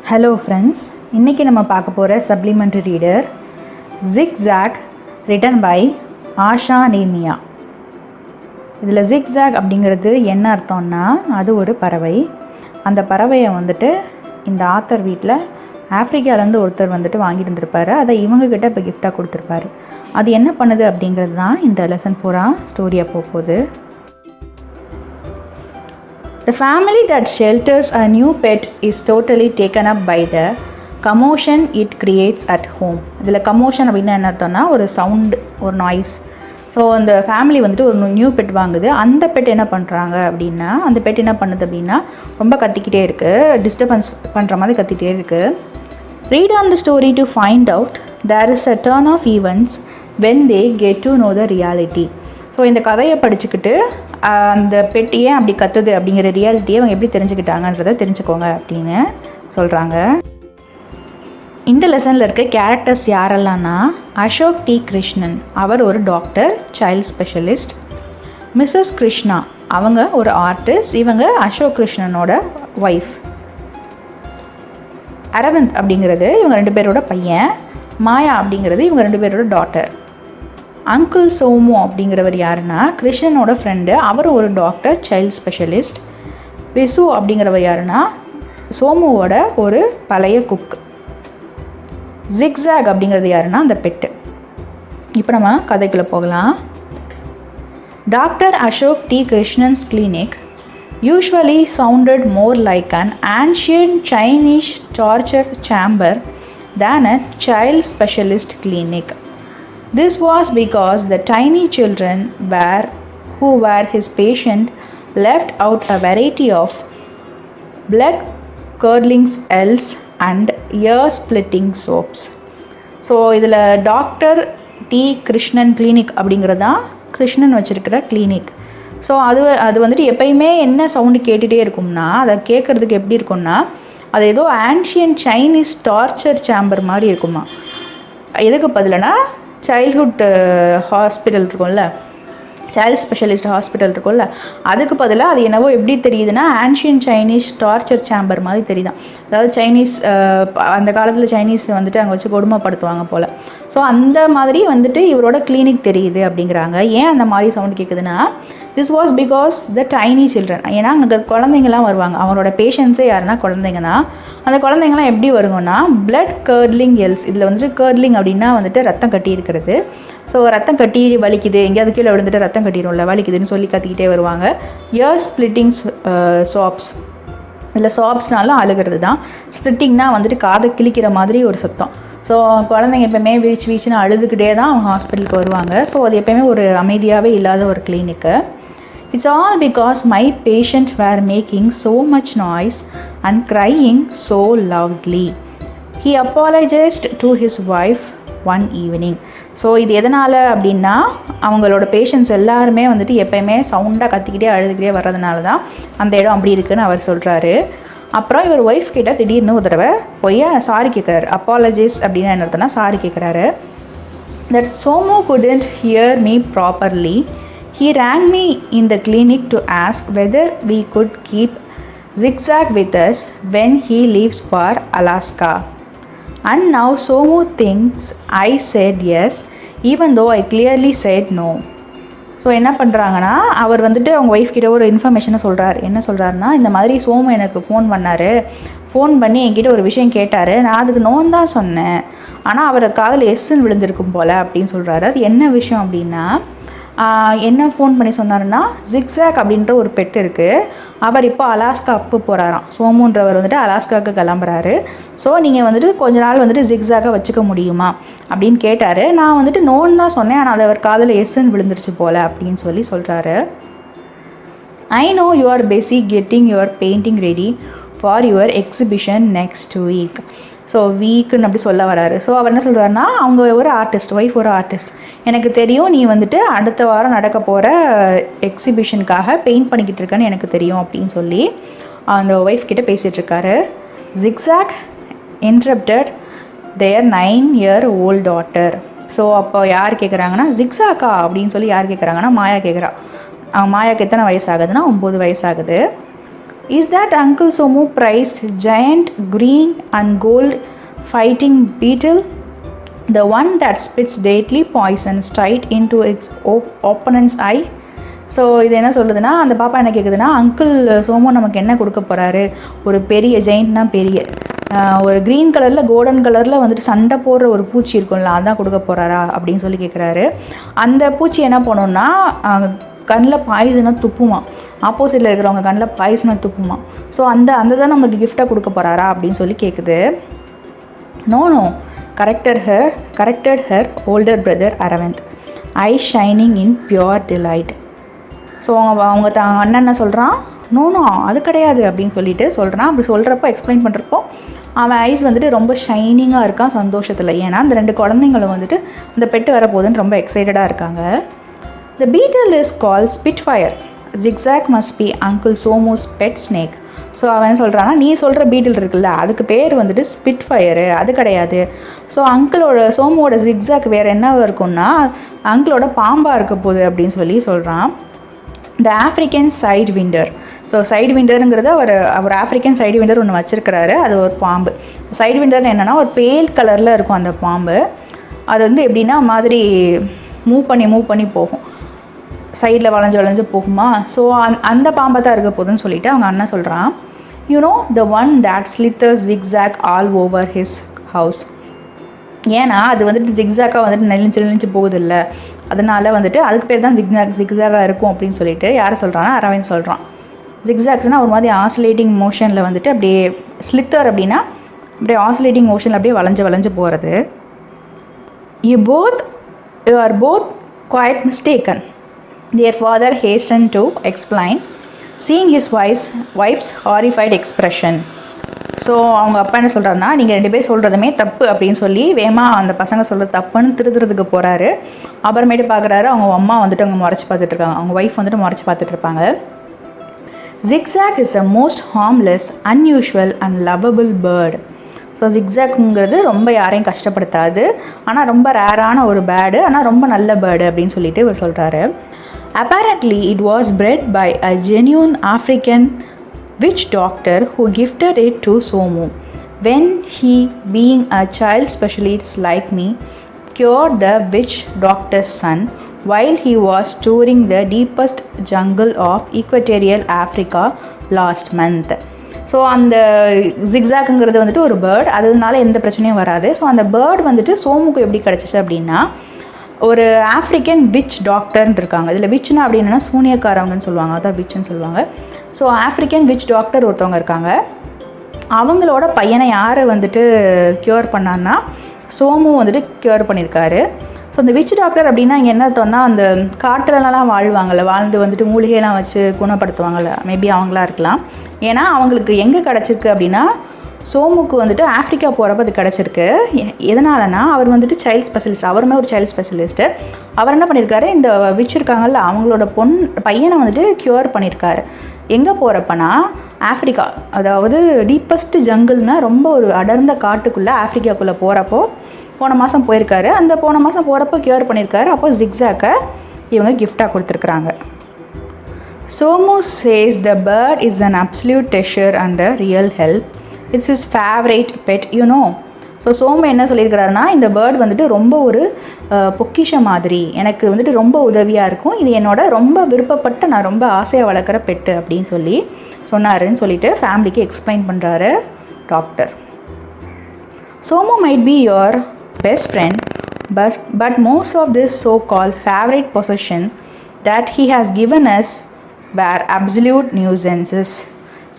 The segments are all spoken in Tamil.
ஹலோ ஃப்ரெண்ட்ஸ், இன்றைக்கி நம்ம பார்க்க போகிற supplementary reader Zigzag written by Asha Nehemiah. இதில் Zigzag அப்படிங்கிறது என்ன அர்த்தம்னா, அது ஒரு பறவை. அந்த பறவையை இந்த ஆத்தர் வீட்டில் ஆஃப்ரிக்காவிலேருந்து ஒருத்தர் வாங்கிட்டு இருந்திருப்பார். அதை இவங்கக்கிட்ட இப்போ கிஃப்டாக கொடுத்துருப்பாரு. அது என்ன பண்ணுது அப்படிங்கிறது தான் இந்த லெசன் பூரா ஸ்டோரியாக போகுது. The family that shelters a new pet is totally taken up by the commotion it creates at home. இதில் கமோஷன் அப்படின்னா என்ன அர்த்தம்னா, ஒரு சவுண்டு, ஒரு நாய்ஸ். ஸோ அந்த ஃபேமிலி ஒரு நியூ பெட் வாங்குது. அந்த பெட் என்ன பண்ணுறாங்க அப்படின்னா, அந்த பெட் என்ன பண்ணுது அப்படின்னா, ரொம்ப கத்திக்கிட்டே இருக்குது, டிஸ்டர்பன்ஸ் பண்ணுற மாதிரி கத்திக்கிட்டே இருக்குது. Read on the story to find out there is a turn of events when they get to know the reality. So இந்த கதையை படிச்சுக்கிட்டு அந்த பெட் ஏன் அப்படி கத்துது அப்படிங்கிற ரியாலிட்டியை அவங்க எப்படி தெரிஞ்சுக்கிட்டாங்கன்றதை தெரிஞ்சுக்கோங்க அப்படின்னு சொல்கிறாங்க. இந்த லெசனில் இருக்க கேரக்டர்ஸ் யாரெல்லாம்னா, அசோக் டி கிருஷ்ணன், அவர் ஒரு doctor, child specialist. Mrs Krishna, அவங்க ஒரு ஆர்டிஸ்ட், இவங்க அசோக் கிருஷ்ணனோட ஒய்ஃப். அரவிந்த் அப்படிங்கிறது இவங்க 2 பேரோட பையன். மாயா அப்படிங்கிறது இவங்க 2 பேரோட டாட்டர். அங்கிள் சோமு அப்படிங்கிறவர் யாருன்னா, கிருஷ்ணனோட ஃப்ரெண்டு, அவர் ஒரு டாக்டர், சைல்ட் ஸ்பெஷலிஸ்ட். விசு அப்படிங்கிறவர் யாருன்னா, சோமுவோட ஒரு பழைய குக். Zigzag அப்படிங்கிறது யாருன்னா, அந்த பெட்டு. இப்போ நம்ம கதைக்குள்ளே போகலாம். Doctor Ashok D Krishnan's clinic usually sounded more like an ancient Chinese torture chamber than a child specialist clinic. This was because the tiny children who were his patient left out a variety of blood-curdling smells and ear-splitting soaps. So இதில் டாக்டர் டி கிருஷ்ணன் கிளினிக் அப்படிங்கிறது தான் கிருஷ்ணன் வச்சுருக்கிற கிளினிக். ஸோ அது எப்பயுமே என்ன சவுண்டு கேட்டுகிட்டே இருக்கும்னா, அதை கேட்குறதுக்கு எப்படி இருக்கும்னா, அது ஏதோ ஆன்ஷியன் சைனீஸ் டார்ச்சர் சேம்பர் மாதிரி இருக்குமா. எதுக்கு பதிலனா, சைல்ட்ஹுட் ஹாஸ்பிட்டல் இருக்கும்ல, சைல்ட் ஸ்பெஷலிஸ்ட் ஹாஸ்பிட்டல் இருக்கும்ல, அதுக்கு பதிலாக அது என்னவோ எப்படி தெரியுதுன்னா, ஆன்ஷியன் சைனீஸ் டார்ச்சர் சேம்பர் மாதிரி தெரியுதான். அதாவது சைனீஸ், அந்த காலத்தில் சைனீஸ் அங்கே வச்சு கொடுமைப்படுத்துவாங்க போல். ஸோ அந்த மாதிரி இவரோட கிளினிக் தெரியுது அப்படிங்கிறாங்க. ஏன் அந்த மாதிரி சவுண்ட் கேட்குதுன்னா, this was because the tiny children. ஏன்னா அங்கே குழந்தைங்கள்லாம் வருவாங்க. அவங்களோட பேஷண்ட்ஸே யாருன்னா குழந்தைங்க தான். அந்த குழந்தைங்கள்லாம் எப்படி வருங்கன்னா, பிளட் கர்ட்லிங் எல்ஸ். இதில் கர்ட்லிங் அப்படின்னா ரத்தம் கட்டி இருக்கிறது. ஸோ ரத்தம் கட்டி வலிக்குது, எங்கேயாவது கீழே விழுந்துட்டு ரத்தம் கட்டிடும்ல, வலிக்குதுன்னு சொல்லி கத்திக்கிட்டே வருவாங்க. Year splitting chops. இதில் சாப்ஸ்னாலும் அழுகிறது தான். ஸ்பிளிட்டிங்னா காதை கிழிக்கிற மாதிரி ஒரு சத்தம். ஸோ குழந்தைங்க எப்போயுமே வீச்சுன்னு அழுதுகிட்டே தான் அவங்க ஹாஸ்பிட்டலுக்கு வருவாங்க. ஸோ அது எப்போயுமே ஒரு அமைதியாகவே இல்லாத ஒரு clinic. It's all because my patient were making so much noise and crying so lovely. He apologised to his wife one evening. So இது எதனால் அப்படின்னா, அவங்களோட பேஷண்ட்ஸ் எல்லாருமே எப்போயுமே சவுண்டாக கத்திக்கிட்டே அழுதுகிட்டே வர்றதுனால தான் அந்த இடம் அப்படி இருக்குதுன்னு அவர் சொல்கிறாரு. அப்புறம் இவர் ஒய்ஃப் கிட்ட திடீர்னு ஒரு தடவை போய் சாரி கேட்குறாரு. அப்பாலஜைஸ் அப்படின்னா என்ன அர்த்தம்னா, சாரி கேட்குறாரு. That Somu couldn't hear me properly. He rang me in the clinic to ask whether we could keep Zigzag with us when he leaves for Alaska. And now Somu thinks I said yes, even though I clearly said no. So என்ன பண்ணுறாங்கன்னா, அவர் அவங்க ஒய்ஃப் கிட்ட ஒரு இன்ஃபர்மேஷனை சொல்கிறார். என்ன சொல்கிறாருன்னா, இந்த மாதிரி சோமு எனக்கு ஃபோன் பண்ணார், ஃபோன் பண்ணி என்கிட்ட ஒரு விஷயம் கேட்டார், நான் அதுக்கு நோன் தான் சொன்னேன், ஆனால் அவர் காதில் எஸ்ன்னு விழுந்திருக்கும் போல் அப்படின்னு சொல்கிறாரு. அது என்ன விஷயம் அப்படின்னா, என்ன ஃபோன் பண்ணி சொன்னாருன்னா, Zigzag அப்படின்ற ஒரு பெட் இருக்குது, அவர் இப்போ அலாஸ்கா போகிறாராம். சோமுன்றவர் அலாஸ்காவுக்கு கிளம்புறாரு. ஸோ நீங்கள் கொஞ்ச நாள் Zigzag வச்சுக்க முடியுமா அப்படின்னு கேட்டார். நான் நோன் தான் சொன்னேன், ஆனால் அது அவர் காதில் எஸ்ன்னு விழுந்துருச்சு போல் அப்படின்னு சொல்கிறாரு. I know you are busy getting your painting ready for your exhibition next week. So வீக்குன்னு அப்படி சொல்ல வராரு. ஸோ அவர் என்ன சொல்கிறாருன்னா, அவங்க ஒரு ஆர்டிஸ்ட், ஒய்ஃப் ஒரு ஆர்டிஸ்ட், எனக்கு தெரியும் நீ அடுத்த வாரம் நடக்க போகிற எக்ஸிபிஷனுக்காக பெயிண்ட் பண்ணிக்கிட்டு இருக்கேன்னு எனக்கு தெரியும் அப்படின்னு சொல்லி அந்த ஒய்ஃப் கிட்ட பேசிகிட்ருக்காரு. Zigzag interrupted their 9-year-old daughter. So அப்போ யார் கேட்குறாங்கன்னா, Zigzag அப்படின்னு சொல்லி யார் கேட்குறாங்கன்னா, மாயா கேட்குறா. மாயாவுக்கு எத்தனை வயசாகுதுன்னா 9 வயசாகுது. Is that Uncle Somu prized giant green and gold fighting beetle? The one that spits deadly poison straight into its opponent's eye? So இது என்ன சொல்லுதுன்னா, அந்த பாப்பா என்ன கேட்குதுன்னா, அங்கிள் சோமு நமக்கு என்ன கொடுக்க போகிறாரு, ஒரு பெரிய ஜெயின்ட்னா பெரிய ஒரு க்ரீன் கலரில் கோல்டன் கலரில் வந்துட்டு சண்டை போடுற ஒரு பூச்சி இருக்கும்ல, அதான் கொடுக்க போகிறாரா அப்படின்னு சொல்லி கேட்குறாரு. அந்த பூச்சி என்ன பண்ணோன்னா கண்ணில் பாய்சனை துப்புமா, ஆப்போசிட்டில் இருக்கிறவங்க கண்ணில் பாய்சனை துப்புமா. ஸோ அந்த தான் நம்மளுக்கு கிஃப்டாக கொடுக்க போகிறாரா அப்படின்னு சொல்லி கேட்குது. No corrected her older brother Aravind, eyes shining in pure delight. So அவங்க அண்ணன் என்ன சொல்கிறான், நோ அது கிடையாது அப்படின்னு சொல்லிட்டு சொல்கிறான். அப்படி சொல்கிறப்போ எக்ஸ்பிளைன் பண்ணுறப்போ அவன் ஐஸ் வந்துட்டு ரொம்ப ஷைனிங்காக இருக்கான் சந்தோஷத்தில். ஏன்னா அந்த 2 குழந்தைங்களும் வந்துட்டு இந்த பெட்டு வரப்போகுதுன்னு ரொம்ப எக்ஸைட்டடாக இருக்காங்க. The beetle is called Spitfire. Zigzag must be Uncle Somu's pet snake. So அவன் சொல்கிறான்னா, நீ சொல்கிற பீட்டில் இருக்குல்ல, அதுக்கு பேர் வந்துட்டு ஸ்பிட்ஃபயரு, அது கிடையாது. ஸோ சோமுவோட ஜிக்ஸாக் வேறு என்ன இருக்குன்னா, அங்கிளோட பாம்பாக இருக்க போகுது அப்படின்னு சொல்லி சொல்கிறான். The African sidewinder. So சைடு விண்டருங்கிறது அவர் ஆஃப்ரிக்கன் சைடு விண்டர் ஒன்று வச்சுருக்கிறாரு. அது ஒரு பாம்பு. சைடு விண்டர்னு என்னென்னா ஒரு பேல் கலரில் இருக்கும் அந்த பாம்பு. அது வந்து எப்படின்னா மாதிரி மூவ் பண்ணி போகும், சைடில் வளைஞ்சு போகுமா. ஸோ அந்த பாம்பை தான் இருக்க போகுதுன்னு சொல்லிவிட்டு அவங்க அண்ணன் சொல்கிறான். The one that slithers zigzag all over his house. ஏன்னா அது வந்துட்டு ஜிக்ஸாக்காக வந்துட்டு நெளிஞ்சு போகுது இல்லை, அதனால் வந்துட்டு அதுக்கு பேர் தான் ஜிக்ஸாகாக இருக்கும் அப்படின்னு சொல்லிட்டு யார் சொல்கிறான்னா அரவிந்த் சொல்கிறான். ஜிக்ஸாக்ஸ்னால் ஒரு மாதிரி ஆசிலேட்டிங் மோஷனில் வந்துட்டு அப்படியே, ஸ்லித்தர் அப்படின்னா அப்படியே ஆசிலேட்டிங் மோஷனில் அப்படியே வளைஞ்சு போகிறது. You are both quite mistaken, their father hastened to explain, seeing his wife's horrified expression. So அவங்க அப்பா என்ன சொல்கிறாருன்னா, நீங்கள் 2 பேர் சொல்கிறதுமே தப்பு அப்படின்னு சொல்லி அந்த பசங்க சொல்கிறது தப்புன்னு திருத்துறதுக்கு போகிறாரு. அப்புறமேட்டு பார்க்குறாரு அவங்க அம்மா வந்துட்டு அவங்க முறைச்சி பார்த்துட்ருக்காங்க, அவங்க ஒய்ஃப் வந்துட்டு முறைச்சி பார்த்துட்ருப்பாங்க. Zigzag is a most harmless, unusual and lovable bird. So ஜிக்ஸாக்ங்கிறது ரொம்ப யாரையும் கஷ்டப்படுத்தாது, ஆனால் ரொம்ப ரேரான ஒரு பேர்டு, ஆனால் ரொம்ப நல்ல பேர்டு அப்படின்னு சொல்லிட்டு இவர் சொல்கிறாரு. Apparently, it was bred by a genuine African witch doctor who gifted it to Somu when he, being a child specialist like me, cured the witch doctor's son while he was touring the deepest jungle of equatorial Africa last month. So அந்த ஜிக்ஸாக்குங்கிறது வந்துட்டு ஒரு பேர்ட், அதனால எந்த பிரச்சனையும் வராது. ஸோ அந்த பேர்ட் வந்துட்டு சோமுக்கு எப்படி கிடச்சிச்சு அப்படின்னா, ஒரு ஆஃப்ரிக்கன் விச் டாக்டர்னு இருக்காங்க. இதில் விச்னா அப்படின்னா சூனியக்காரவங்கன்னு சொல்லுவாங்க, அதான் விச்சுன்னு சொல்லுவாங்க. ஸோ ஆஃப்ரிக்கன் விச் டாக்டர் ஒருத்தவங்க இருக்காங்க. அவங்களோட பையனை யார் வந்துட்டு க்யூர் பண்ணான்னா சோமு வந்துட்டு க்யூர் பண்ணியிருக்காரு. ஸோ இந்த விச் டாக்டர் அப்படின்னா இங்கே என்ன அர்த்தம்னா, அந்த காட்டுலலாம் வாழ்ந்து வந்துட்டு மூலிகைலாம் வச்சு குணப்படுத்துவாங்கள்ல, மேபி அவங்களா இருக்கலாம். ஏன்னா அவங்களுக்கு எங்கே கிடச்சிருக்கு அப்படின்னா, சோமுக்கு வந்துட்டு ஆஃப்ரிக்கா போகிறப்ப அது கிடச்சிருக்கு. எதனாலனா அவர் வந்துட்டு சைல்டு ஸ்பெஷலிஸ்ட், அவருமே ஒரு சைல்டு ஸ்பெஷலிஸ்ட்டு. அவர் என்ன பண்ணியிருக்காரு, இந்த விச் இருக்காங்கல்ல அவங்களோட பையனை வந்துட்டு க்யூர் பண்ணியிருக்காரு. எங்கே போகிறப்பனா ஆஃப்ரிக்கா, அதாவது டீப்பஸ்ட் ஜங்கிள்னால் ரொம்ப ஒரு அடர்ந்த காட்டுக்குள்ளே ஆஃப்ரிக்காக்குள்ளே போன மாதம் போயிருக்காரு. அந்த போன மாதம் போகிறப்போ க்யூர் பண்ணியிருக்காரு. அப்போ ஜிக்ஸாக்கை இவங்க கிஃப்டாக கொடுத்துருக்குறாங்க. Somu says the bird is an absolute treasure and a real help. It's his favorite pet, so Somu என்ன சொல்லியிருக்கிறாருன்னா, இந்த பேர்ட் வந்துட்டு ரொம்ப ஒரு பொக்கிஷம் மாதிரி, எனக்கு வந்துட்டு ரொம்ப உதவியாக இருக்கும், இது என்னோட ரொம்ப விருப்பப்பட்ட நான் ரொம்ப ஆசையாக வளர்க்குற பெட்டு அப்படின்னு சொல்லி சொன்னாருன்னு சொல்லிட்டு ஃபேமிலிக்கு எக்ஸ்பிளைன் பண்ணுறாரு doctor. Somu might be your best friend, but most of this so-called favorite possession that he has given us were absolute nuisances.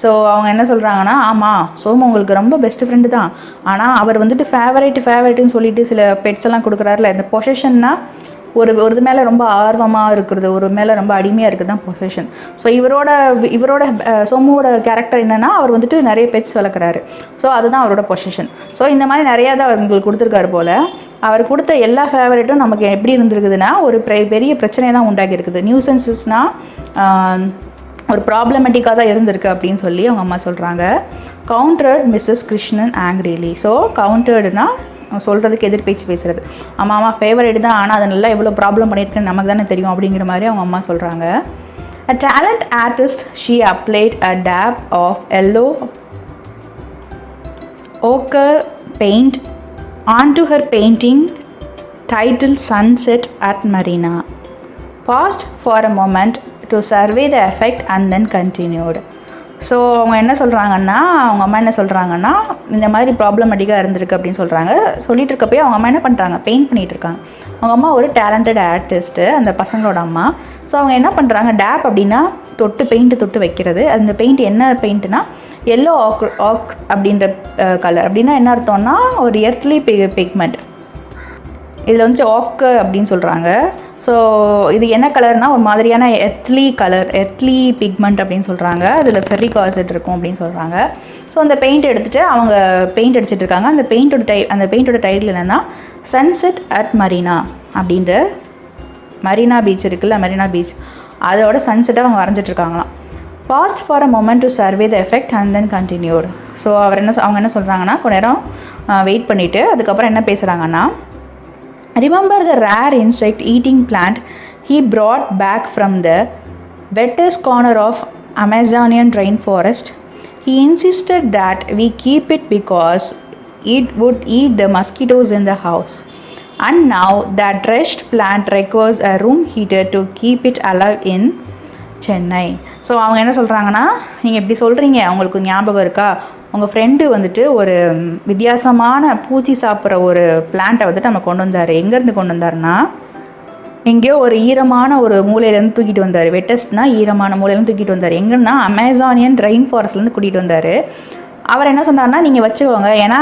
So அவங்க என்ன சொல்கிறாங்கன்னா, ஆமாம் சோமு உங்களுக்கு ரொம்ப பெஸ்ட் ஃப்ரெண்டு தான், ஆனால் அவர் வந்துட்டு ஃபேவரேட்டுன்னு சொல்லிட்டு சில பெட்ஸ் எல்லாம் கொடுக்குறாருல, இந்த பொசஷன்னா ஒரு மேலே ரொம்ப ஆர்வமாக இருக்கிறது, ஒரு மேலே ரொம்ப அடிமையாக இருக்குது தான் பொசஷன். ஸோ இவரோட சோமுவோட கேரக்டர் என்னென்னா, அவர் வந்துட்டு நிறைய பெட்ஸ் வளர்க்குறாரு. ஸோ அதுதான் அவரோட பொசஷன். ஸோ இந்த மாதிரி நிறையா தான் உங்களுக்கு கொடுத்துருக்காரு போல். அவர் கொடுத்த எல்லா ஃபேவரேட்டும் நமக்கு எப்படி இருந்திருக்குதுன்னா, ஒரு பெரிய பிரச்சனையை தான் உண்டாக்கி இருக்குது. நியூசன்சஸ்னால் ஒரு ப்ராப்ளமேட்டிக்காக தான் இருந்திருக்கு அப்படின்னு சொல்லி அவங்க அம்மா சொல்கிறாங்க. Countered Mrs Krishnan angrily. So கவுண்டர்டுனா சொல்கிறதுக்கு எதிர்பேச்சு பேசுகிறது. ஆமாம் ஃபேவரேட் தான், ஆனால் அது நல்லா எவ்வளோ ப்ராப்ளம் பண்ணியிருக்குன்னு நமக்கு தானே தெரியும் அப்படிங்கிற மாதிரி அவங்க அம்மா சொல்கிறாங்க. A talent artist, she applied a dab of yellow ochre paint onto her painting titled Sunset at Marina. Paused for a moment to survey the effect and then continued. So அவங்க என்ன சொல்கிறாங்கன்னா, அவங்க அம்மா என்ன சொல்கிறாங்கன்னா, இந்த மாதிரி ப்ராப்ளமேட்டிக்காக இருந்திருக்கு அப்படின்னு சொல்கிறாங்க. சொல்லிட்டு இருக்கப்போ அவங்க அம்மா என்ன பண்ணுறாங்க, பெயிண்ட் பண்ணிகிட்டு இருக்காங்க. அவங்க அம்மா ஒரு டேலண்டட் ஆர்டிஸ்ட்டு, அந்த பசங்களோட அம்மா. ஸோ அவங்க என்ன பண்ணுறாங்க, டேப் அப்படின்னா பெயிண்ட்டு தொட்டு வைக்கிறது. அந்த பெயிண்ட் என்ன பெயிண்ட்டுனா எல்லோ ஆக் அப்படின்ற கலர். அப்படின்னா என்ன அர்த்தம்னா ஒரு எர்த்லி பிக்மெண்ட். இதில் வந்துட்டு ஆக்கு அப்படின்னு சொல்கிறாங்க. ஸோ இது என்ன கலர்னால் ஒரு மாதிரியான எர்த்லி பிக்மெண்ட் அப்படின்னு சொல்கிறாங்க. அதில் ஃபெர்ரிக் ஆசிட் இருக்கும் அப்படின்னு சொல்கிறாங்க. ஸோ அந்த பெயிண்ட் எடுத்துகிட்டு அவங்க பெயிண்ட் அடிச்சிட்டு இருக்காங்க. அந்த பெயிண்டோட டைட்டில் என்னென்னா சன்செட் அட் மரீனா அப்படின்ற மரீனா பீச் இருக்குல்ல, மரீனா பீச், அதோட சன்செட்டை அவங்க வரைஞ்சிட்ருக்காங்களாம். Paused for a moment to survey the effect and then continued. So அவங்க என்ன சொல்கிறாங்கன்னா, கொஞ்ச நேரம் வெயிட் பண்ணிவிட்டு அதுக்கப்புறம் என்ன பேசுகிறாங்கன்னா, remember the rare insect eating plant he brought back from the wettest corner of Amazonian rainforest? He insisted that we keep it because it would eat the mosquitoes in the house. And now that wretched plant requires a room heater to keep it alive in Chennai. So அவங்க என்ன சொல்கிறாங்கன்னா, நீங்கள் எப்படி சொல்கிறீங்க, அவங்களுக்கு ஞாபகம் இருக்கா, உங்கள் ஃப்ரெண்டு வந்துட்டு ஒரு வித்தியாசமான பூச்சி சாப்பிட்ற ஒரு பிளான்ட்டை வந்துட்டு நம்ம கொண்டு வந்தார். எங்கேருந்து கொண்டு வந்தார்னா, எங்கேயோ ஒரு ஈரமான ஒரு மூலையிலேருந்து தூக்கிட்டு வந்தார். வெட்டஸ்ட்னா ஈரமான மூலையிலேருந்து தூக்கிட்டு வந்தார். எங்கன்னா அமேசானியன் ரெயின் ஃபாரஸ்ட்லேருந்து கூட்டிகிட்டு வந்தார். அவர் என்ன சொன்னார்னா, நீங்கள் வச்சுக்கோங்க, ஏன்னா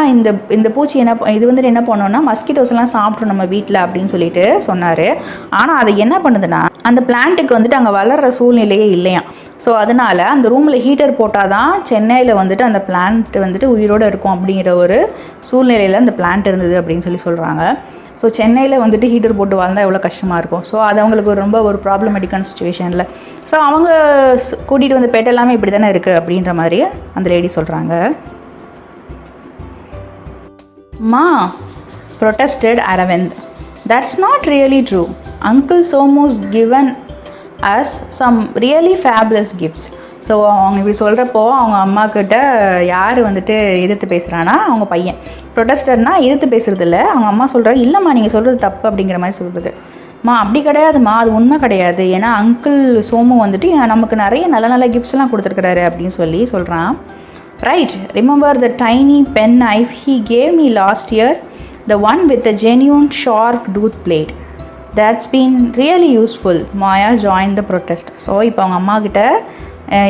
இந்த பூச்சி இது வந்துட்டு என்ன பண்ணோன்னா மஸ்கிட்டோஸ்லாம் சாப்பிட்ரும் நம்ம வீட்டில் அப்படின்னு சொல்லிட்டு சொன்னார். ஆனால் அது என்ன பண்ணுதுன்னா, அந்த பிளான்ட்டுக்கு வந்துட்டு அங்கே வளர்கிற சூழ்நிலையே இல்லையா. ஸோ அதனால் அந்த ரூமில் ஹீட்டர் போட்டால் தான் சென்னையில் வந்துட்டு அந்த பிளான்ட் வந்துட்டு உயிரோடு இருக்கும் அப்படிங்கிற ஒரு சூழ்நிலையில் அந்த பிளான்ட் இருந்தது அப்படின்னு சொல்கிறாங்க. ஸோ சென்னையில் வந்துட்டு ஹீட்டர் போட்டு வாழ்ந்தால் எவ்வளோ கஷ்டமாக இருக்கும். ஸோ அது அவங்களுக்கு ரொம்ப ஒரு ப்ராப்ளமேட்டிக்கான சுச்சுவேஷனில். ஸோ அவங்க கூட்டிகிட்டு வந்த பெட் எல்லாமே இப்படி தானே இருக்குது அப்படின்ற மாதிரி அந்த லேடி சொல்கிறாங்க. Ma protested Aravind, that's not really true. Uncle Somu's given us some really fabulous gifts. So அவங்க இப்படி சொல்கிறப்போ அவங்க அம்மாக்கிட்ட யார் வந்துட்டு எதிர்த்து பேசுகிறான்னா அவங்க பையன். ப்ரொடெஸ்டர்னால் எதிர்த்து பேசுகிறது இல்லை. அவங்க அம்மா சொல்கிறாங்க, இல்லைம்மா நீங்கள் சொல்கிறது தப்பு அப்படிங்கிற மாதிரி சொல்கிறது. மா அப்படி கிடையாதுமா, அது உண்மை கிடையாது. ஏன்னா அங்கிள் சோமு வந்துட்டு நமக்கு நிறைய நல்ல நல்ல கிஃப்ட்ஸ்லாம் கொடுத்துருக்குறாரு அப்படின்னு சொல்கிறான். Right, remember the tiny pen knife he gave me last year, the one with the genuine sharp tooth blade, that's been really useful. Maya joined the protest. So இப்போ அவங்க அம்மா கிட்ட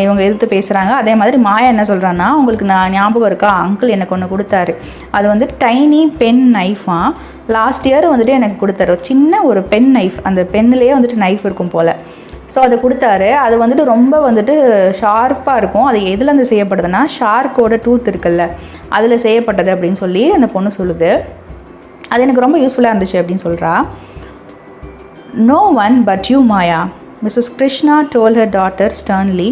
இவங்க எதிர்த்து பேசுகிறாங்க. அதே மாதிரி மாயா என்ன சொல்கிறான்னா, உங்களுக்கு நான் ஞாபகம் இருக்கா, அங்கிள் எனக்கு ஒன்று கொடுத்தாரு, அது வந்து டைனி பென் நைஃபாக, லாஸ்ட் இயர் வந்துட்டு எனக்கு கொடுத்தாரு, ஒரு சின்ன ஒரு பென் நைஃப், அந்த பென்னிலே வந்துட்டு நைஃப் இருக்கும் போல். ஸோ அதை கொடுத்தாரு. அது வந்துட்டு ரொம்ப வந்துட்டு ஷார்ப்பாக இருக்கும். அது எதுலேருந்து செய்யப்படுதுன்னா ஷார்க்கோட டூத் இருக்குல்ல, அதில் செய்யப்பட்டது அப்படின்னு சொல்லி அந்த பொண்ணு சொல்லுது. அது எனக்கு ரொம்ப யூஸ்ஃபுல்லாக இருந்துச்சு அப்படின்னு சொல்கிறா. No one but you, Maya, Mrs. Krishna told her daughter sternly,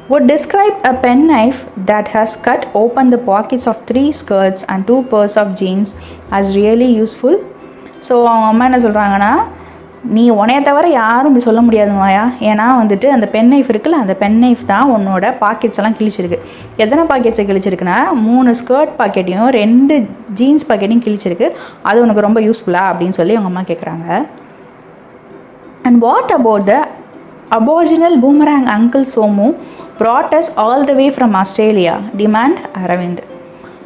would describe a penknife that has cut open the pockets of 3 skirts and 2 pairs of jeans as really useful. So அவங்க அம்மா என்ன சொல்கிறாங்கன்னா, நீ உன்னைய தவிர யாரும் இப்படி சொல்ல முடியாது மாயா. ஏன்னா வந்துட்டு அந்த பென் நைஃப் இருக்குல்ல, அந்த பென் நைஃப் தான் உன்னோட பாக்கெட்ஸ் எல்லாம் கிழிச்சிருக்கு. எத்தனை பாக்கெட்ஸை கிழிச்சிருக்குன்னா 3 ஸ்கர்ட் பாக்கெட்டையும் 2 ஜீன்ஸ் பாக்கெட்டையும் கிழிச்சிருக்கு. அது உனக்கு ரொம்ப யூஸ்ஃபுல்லாக அப்படின்னு சொல்லி அவங்க அம்மா கேட்குறாங்க. And what about the aboriginal boomerang Uncle Somu brought us all the way from Australia? Demand Aravind.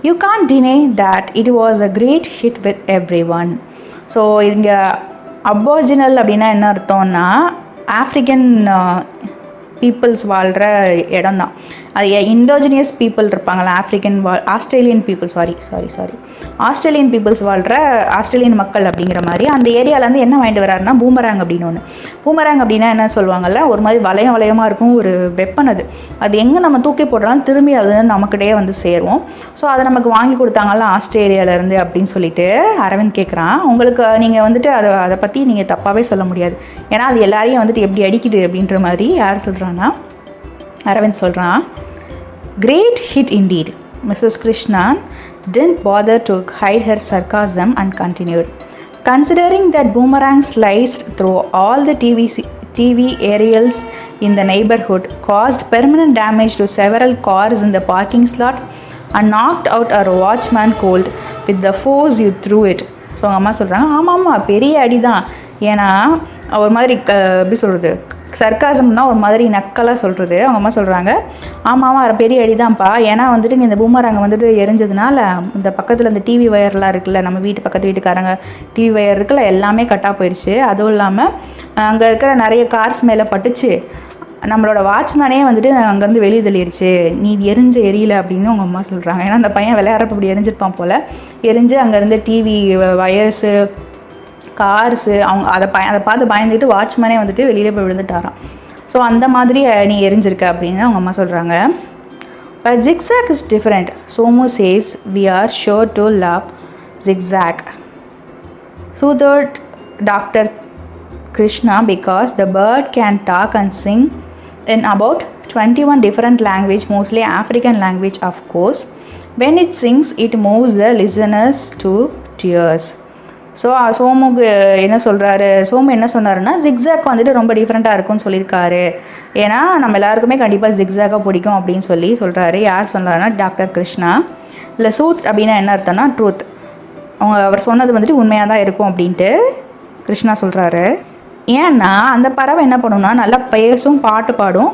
You can't deny that it was a great hit with everyone. So இங்கே aboriginal அப்படின்னா என்ன அர்த்தம்னா ஆஃப்ரிக்கன் பீப்புள்ஸ் வாழ்கிற இடம் தான். அது இண்டோஜினியஸ் பீப்புள் இருப்பாங்களா, ஆஸ்திரேலியன் பீப்புள் ஆஸ்திரேலியன் பீப்புள்ஸ் வாழ்கிற ஆஸ்திரேலியன் மக்கள் அப்படிங்கிற மாதிரி அந்த ஏரியாவிலேருந்து என்ன வாங்கிட்டு வராருன்னா பூமராங் அப்படின்னு ஒன்று. பூமராங் அப்படின்னா என்ன சொல்லுவாங்கள்ல, ஒரு மாதிரி வளையமாக இருக்கும் ஒரு வெப்பன். அது எங்கே நம்ம தூக்கி போட்டாலும் திரும்பி அது நமக்கிட்டே வந்து சேரும். ஸோ அதை நமக்கு வாங்கி கொடுத்தாங்கல்ல ஆஸ்திரேலியாவிலேருந்து அப்படின்னு சொல்லிட்டு அரவிந்த் கேட்குறான். உங்களுக்கு நீங்கள் வந்துட்டு அதை பற்றி நீங்கள் தப்பாகவே சொல்ல முடியாது, ஏன்னா அது எல்லாரையும் வந்துட்டு எப்படி அடிக்குது அப்படின்ற மாதிரி யார் சொல்கிறான்னா அரவிந்த் சொல்கிறான். Great hit indeed. Mrs. Krishnan didn't bother to hide her sarcasm and continued. Considering that boomerang sliced through all the TV aerials in the neighborhood, caused permanent damage to several cars in the parking slot, and knocked out our watchman cold with the force you threw it. So அவங்க அம்மா சொல்கிறாங்க, ஆமாம் பெரிய அடி தான். ஏன்னா ஒரு மாதிரி எப்படி சொல்கிறது, சர்க்காசம்னா ஒரு மாதிரி நக்கலாக சொல்கிறது. அவங்க அம்மா சொல்கிறாங்க, ஆமாம் பெரிய அடி தான்ப்பா. ஏன்னா வந்துட்டு இந்த பூமராங்க வந்துட்டு எரிஞ்சதுனால இந்த பக்கத்தில் இந்த டிவி வயர்லாம் இருக்குல்ல, நம்ம வீட்டு பக்கத்து வீட்டுக்காரங்க டிவி வயர் இருக்குல்ல, எல்லாமே கட்டாக போயிடுச்சு. அதுவும் இல்லாமல் அங்கே இருக்கிற நிறைய கார்ஸ் மேலே பட்டுச்சு. நம்மளோட வாட்ச்மேனே வந்துட்டு அங்கேருந்து வெளியே தள்ளிடுச்சு, நீ எரியல அப்படின்னு அவங்க அம்மா சொல்கிறாங்க. ஏன்னா அந்த பையன் விளையாடுறப்ப இப்படி எரிஞ்சிருப்பான் போல். எரிஞ்சு அங்கேருந்து டிவி வயர்ஸு கார்ஸு அவங்க அதை பார்த்து பயந்துட்டு வாட்ச்மேனே வந்துட்டு வெளியில் போய் விழுந்துட்டாராம். ஸோ அந்த மாதிரி நீ எரிஞ்சிருக்க அப்படின்னு அவங்க அம்மா சொல்கிறாங்க. But Zigzag is different. Somu says we are sure to love Zigzag. Soothed Dr. Krishna because the bird can talk and sing in about 21 different language, mostly African language of course. When it sings, it moves the listeners to tears. So சோமுக்கு என்ன சொல்கிறாரு, சோமு என்ன சொன்னாருன்னா, ஜிக்ஸாக் வந்துட்டு ரொம்ப டிஃப்ரெண்ட்டாக இருக்கும்னு சொல்லியிருக்காரு. ஏன்னா நம்ம எல்லாருக்குமே கண்டிப்பாக ஜிக்ஸாக்காக பிடிக்கும் அப்படின்னு சொல்கிறாரு. யார் சொன்னாருன்னா டாக்டர் கிருஷ்ணா. இல்லை சூத் அப்படின்னா என்ன அர்த்தம்னா ட்ரூத். அவர் சொன்னது வந்துட்டு உண்மையாக தான் இருக்கும் அப்படின்ட்டு கிருஷ்ணா சொல்கிறாரு. ஏன்னா அந்த பறவை என்ன பண்ணும்னா நல்லா பேசும், பாட்டு பாடும்.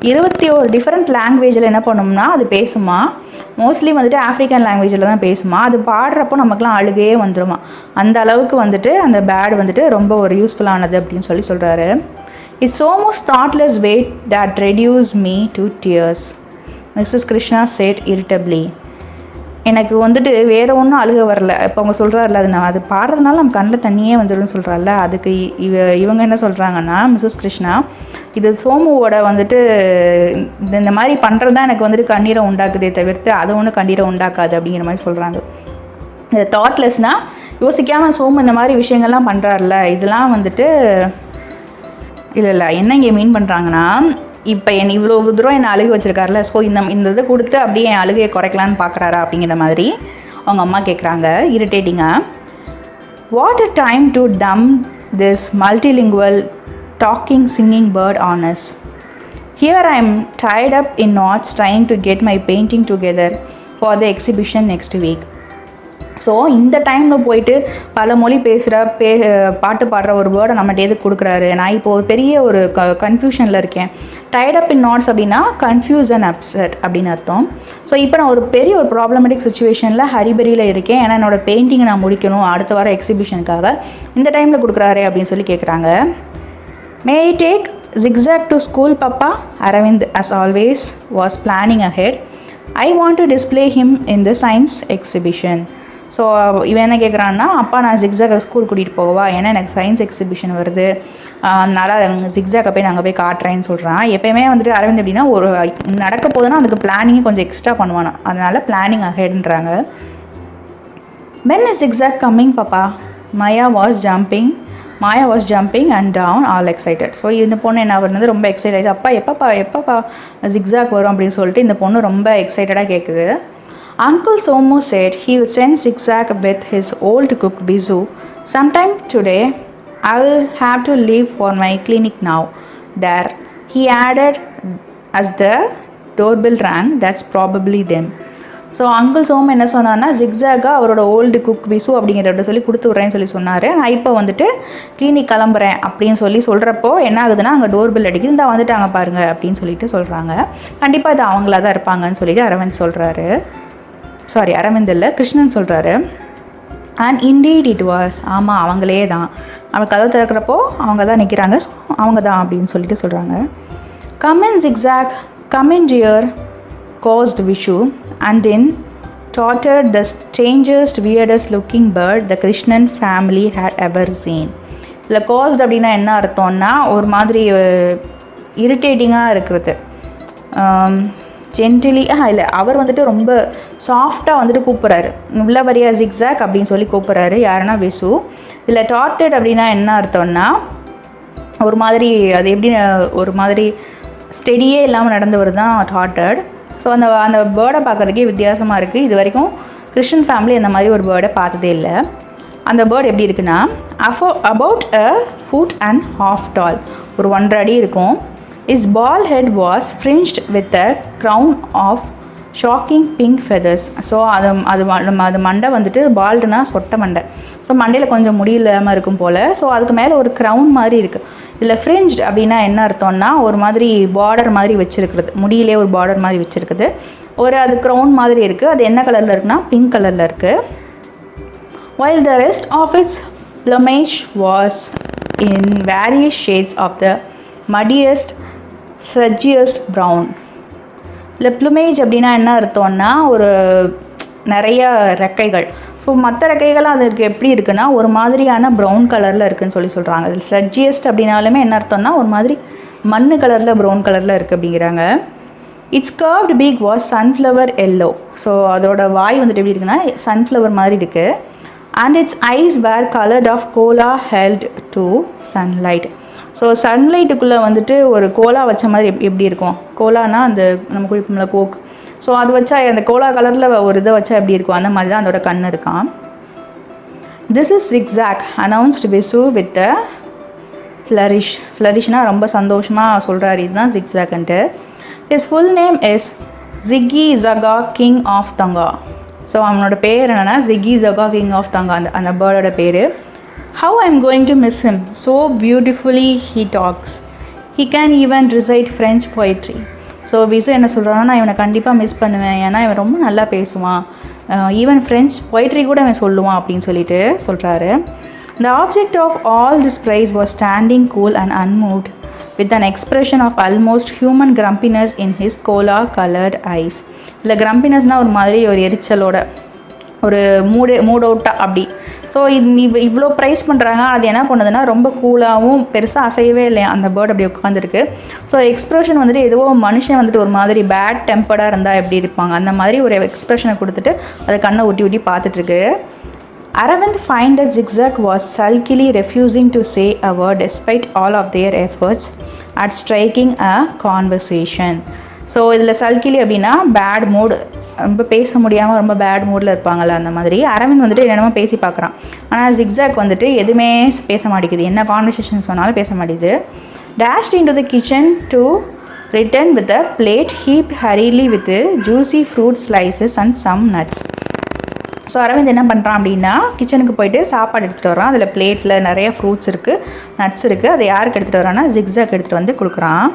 21 டிஃப்ரெண்ட் லாங்குவேஜில் என்ன பண்ணும்னா அது பேசுமா. மோஸ்ட்லி வந்துட்டு ஆஃப்ரிக்கன் லாங்குவேஜில் தான் பேசுமா. அது பாடுறப்போ நமக்குலாம் அழுகையே வந்துடுமா. அந்த அளவுக்கு வந்துட்டு அந்த பேர்டு வந்துட்டு ரொம்ப ஒரு யூஸ்ஃபுல்லானது அப்படின்னு சொல்கிறாரு. It's almost thoughtless weight that reduced me to tears, Mrs Krishna said irritably. எனக்கு வந்துட்டு வேறு ஒன்றும் அழுக வரல. இப்போ அவங்க சொல்கிறாருல, அது நான் அது பாடுறதுனால நம்ம கண்ணில் தண்ணியே வந்துடும் சொல்கிறாருல, அதுக்கு இவங்க என்ன சொல்கிறாங்கன்னா, மிஸ்ஸஸ் கிருஷ்ணா, இது சோமுவோட வந்துட்டு இந்த மாதிரி பண்ணுறது தான் எனக்கு வந்துட்டு கண்ணீரை உண்டாக்குதே தவிர்த்து அது ஒன்றும் கண்ணீரை உண்டாக்காது அப்படிங்கிற மாதிரி சொல்கிறாங்க. இது தாட்லெஸ்னால் யோசிக்காமல் சோமு இந்த மாதிரி விஷயங்கள்லாம் பண்ணுறாருல, இதெல்லாம் வந்துட்டு இல்லை என்ன இங்கே மீன் பண்ணுறாங்கன்னா, இப்போ இவ்வளோ தூரம் என்னை அழுக வச்சுருக்காருல, ஸோ இந்த இதை கொடுத்து அப்படியே என் அழுகையை குறைக்கலான்னு பார்க்குறாரா அப்படிங்கிற மாதிரி அவங்க அம்மா கேட்குறாங்க இரிட்டேட்டிங்காக. வாட் அ டைம் டு டம் this multilingual talking singing bird on us. Here I am tied up in knots trying to get my painting together for the exhibition next week. So இந்த டைமில் போயிட்டு பல மொழி பேசுகிற பாட்டு பாடுற ஒரு வேர்டை நம்மகிட்ட எதுக்கு கொடுக்குறாரு. நான் இப்போது பெரிய ஒரு கன்ஃபியூஷனில் இருக்கேன். டைட் அப் இன் நாட்ஸ் அப்படின்னா கன்ஃபியூஸ் அண்ட் அப்செட் அப்படின்னு அர்த்தம். ஸோ இப்போ நான் ஒரு பெரிய ஒரு ப்ராப்ளமேட்டிக் சுச்சுவேஷனில் ஹரிபரியில் இருக்கேன். ஏன்னா என்னோடய பெயிண்டிங்கை நான் முடிக்கணும் அடுத்த வாரம் எக்ஸிபிஷனுக்காக. இந்த டைமில் கொடுக்குறாரு அப்படின்னு கேட்குறாங்க. May I take Zigzag to school, Papa? Aravind, as always, was planning ahead. I want to display him in the science exhibition. So இவன் என்ன கேட்குறான்னா, அப்பா நான் ஜிக்ஸாகை ஸ்கூல் கூட்டிகிட்டு போகவா, ஏன்னா எனக்கு சயின்ஸ் எக்ஸிபிஷன் வருது, அதனால் ஜிக்ஸாகை போய் நாங்கள் போய் காட்டுறேன்னு சொல்கிறான். எப்போயுமே வந்துட்டு அரவிந்த் எப்படின்னா ஒரு நடக்க போதுன்னா அதுக்கு பிளானிங்கே கொஞ்சம் எக்ஸ்ட்ரா பண்ணுவானா, அதனால் planning அஹெட்ன்றாங்க. When is Zigzag coming, Papa? Maya was jumping and down all excited. So இந்த பொண்ணு என்ன பண்ணது, ரொம்ப எக்ஸைட் ஆகிடுது. அப்பா எப்பப்பா ஜிக்ஸாக் வரும் அப்படின்னு சொல்லிட்டு இந்த பொண்ணு ரொம்ப எக்ஸைட்டடாக கேட்குது. Uncle Somu said he would send Zigzag with his old cook Bizu sometime today. I will have to leave for my clinic now. There, he added as the doorbell rang, that's probably them. So uncle Som என்ன சொன்னார்னா, ஜிக்ஸாக அவரோட ஓல்டு குக் விசு அப்படிங்கிறத சொல்லி கொடுத்து விட்றேன்னு சொன்னார். நான் இப்போ வந்துட்டு கிளினிக் கிளம்புறேன் அப்படின்னு சொல்கிறப்போ என்ன ஆகுதுன்னா, அங்கே டோர்பெல் அடிக்குது, இந்த வந்துட்டாங்க பாருங்கள் அப்படின்னு சொல்கிறாங்க. கண்டிப்பாக இது அவங்களா தான் இருப்பாங்கன்னு சொல்லிட்டு அரவிந்த் சொல்கிறாரு. அரவிந்த் இல்லை, கிருஷ்ணன் சொல்கிறாரு. அண்ட் இண்டீட் இட் வாஸ், ஆமாம் அவங்களே தான். அவங்க கதவு திறக்கிறப்போ அவங்க தான் நிற்கிறாங்க, ஸோ அவங்க தான் அப்படின்னு சொல்கிறாங்க. Come in Zigzag, come in dear, caused Vishu, and then tottered the strangest, weirdest looking bird the Krishnan family had ever seen. இல்லை caused அப்படின்னா என்ன அர்த்தம்னா, ஒரு மாதிரி இரிட்டேட்டிங்காக இருக்கிறது. ஜென்டிலி இல்லை, அவர் வந்துட்டு ரொம்ப சாஃப்டாக வந்துட்டு கூப்பிட்றாரு, உள்ள வரியா Zigzag அப்படின்னு கூப்பிட்றாரு. யாருன்னா விசு. இல்லை டாட்டட் அப்படின்னா என்ன அர்த்தம்னா, ஒரு மாதிரி அது எப்படி ஒரு மாதிரி ஸ்டெடியே இல்லாமல் நடந்தவர் தான் டாட்டட். ஸோ அந்த பேர்டை பார்க்குறதுக்கே வித்தியாசமாக இருக்குது. இது வரைக்கும் கிறிஸ்டின் ஃபேமிலி இந்த மாதிரி ஒரு பேர்டை பார்த்ததே இல்லை. அந்த பேர்ட் எப்படி இருக்குன்னா about a foot and half tall, ஒரு 1.5 அடி இருக்கும். Its bald head was fringed with a crown of shocking pink feathers. So அது மண்டை வந்துட்டு பால்டுனா சொட்டை மண்டை. ஸோ மண்டையில் கொஞ்சம் முடி இல்லாமல் இருக்கும் போல். ஸோ அதுக்கு மேலே ஒரு க்ரௌன் மாதிரி இருக்குது. இதில் ஃப்ரிஞ்ச்ட் அப்படின்னா என்ன அர்த்தம்னா ஒரு மாதிரி பார்டர் மாதிரி வச்சுருக்குறது, முடியிலே ஒரு பார்டர் மாதிரி வச்சுருக்குது. அது க்ரௌன் மாதிரி இருக்குது. அது என்ன கலரில் இருக்குன்னா பிங்க் கலரில் இருக்குது. while the rest of its plumage was in various shades of the muddiest sludgiest brown. இல்லை plumage அப்படின்னா என்ன அர்த்தம்னா ஒரு நிறைய ரெக்கைகள். ஸோ மற்ற ரெக்கைகள்லாம் அதுக்கு எப்படி இருக்குன்னா ஒரு மாதிரியான ப்ரௌன் கலரில் இருக்குதுன்னு சொல்கிறாங்க. அதில் ஸ்லட்ஜியஸ்ட் அப்படின்னாலுமே என்ன அர்த்தம்னா ஒரு மாதிரி மண்ணு கலரில் ப்ரௌன் கலரில் இருக்குது அப்படிங்கிறாங்க. Its curved beak was sunflower yellow. So அதோட வாய் வந்துட்டு எப்படி இருக்குன்னா சன்ஃப்ளவர் மாதிரி இருக்குது. And its eyes were coloured of cola held to sunlight. So சன்லைட்டுக்குள்ளே வந்துட்டு ஒரு கோலா வச்ச மாதிரி எப்படி இருக்கும், கோலானா அந்த நம்ம குடிப்போம்ல கோக், ஸோ அது வச்சா அந்த கோலா கலரில் ஒரு இதை வச்சா எப்படி இருக்கும், அந்த மாதிரி தான் அதோட கண் இருக்கான். This is Zigzag announced Vishu with a flourish. ஃப்ளரிஷ்னால் ரொம்ப சந்தோஷமாக சொல்கிறார், இதுதான் ஜிக்ஸாக்ன்ட்டு. His full name is Zigzaga king of Tanga. So அவனோட பேர் என்னென்னா ஜிகிஸகா கிங் ஆஃப் தங்கா, அந்த பேர்டோட பேர். How I am going to miss him, so beautifully he talks, he can even recite French poetry. So Visu என்ன சொல்கிறான்னா நான் இவனை கண்டிப்பாக மிஸ் பண்ணுவேன், ஏன்னா இவன் ரொம்ப நல்லா பேசுவான், ஈவன் ஃப்ரெஞ்ச் பொய்ட்ரி கூட இவன் சொல்லுவான் அப்படின்னு சொல்லிட்டு சொல்கிறாரு. The object of all this praise was standing cool and unmoved with an expression of almost human grumpiness in his cola-colored eyes. இல்லை grumpinessனால் ஒரு மாதிரி ஒரு எரிச்சலோட ஒரு மூட் அவுட்டாக அப்படி. ஸோ இவ்வளோ ப்ரைஸ் பண்ணுறாங்க, அது என்ன பண்ணுதுன்னா ரொம்ப கூலாகவும் பெருசாக அசையவே இல்லையா அந்த பேர்ட் அப்படி உட்காந்துருக்கு. ஸோ எக்ஸ்ப்ரெஷன் வந்துட்டு ஏதோ மனுஷன் வந்துட்டு ஒரு மாதிரி பேட் டெம்பர்டாக இருந்தால் எப்படி இருப்பாங்க அந்த மாதிரி ஒரு எக்ஸ்ப்ரெஷனை கொடுத்துட்டு அதை கண்ணை ஊட்டி பார்த்துட்ருக்கு. Aravind find that Zigzag was sulkily refusing to say a word despite all of their efforts at striking a conversation. So இதில் சல்கிலி அப்படின்னா பேட் மூடு, ரொம்ப பேச முடியாமல் ரொம்ப பேட் மூடில் இருப்பாங்கள்ல அந்த மாதிரி. அரவிந்த் வந்துட்டு என்னென்னமோ பேசி பார்க்குறான், ஆனால் ஜிக்ஸாக் வந்துட்டு எதுவுமே பேச மாட்டேங்குது, என்ன கான்வர்சேஷன் சொன்னாலும் பேச மாட்டேங்குது. dashed into the kitchen to return with a plate heaped hurriedly with juicy fruit slices and some nuts. So Aravind என்ன பண்ணுறான் அப்படின்னா கிச்சனுக்கு போயிட்டு சாப்பாடு எடுத்துகிட்டு வரான். அதில் பிளேட்டில் நிறைய ஃப்ரூட்ஸ் இருக்குது, நட்ஸ் இருக்குது. அதை யாருக்கு எடுத்துகிட்டு வரான்னா ஜிக்ஸாக் எடுத்துகிட்டு வந்து கொடுக்குறான்.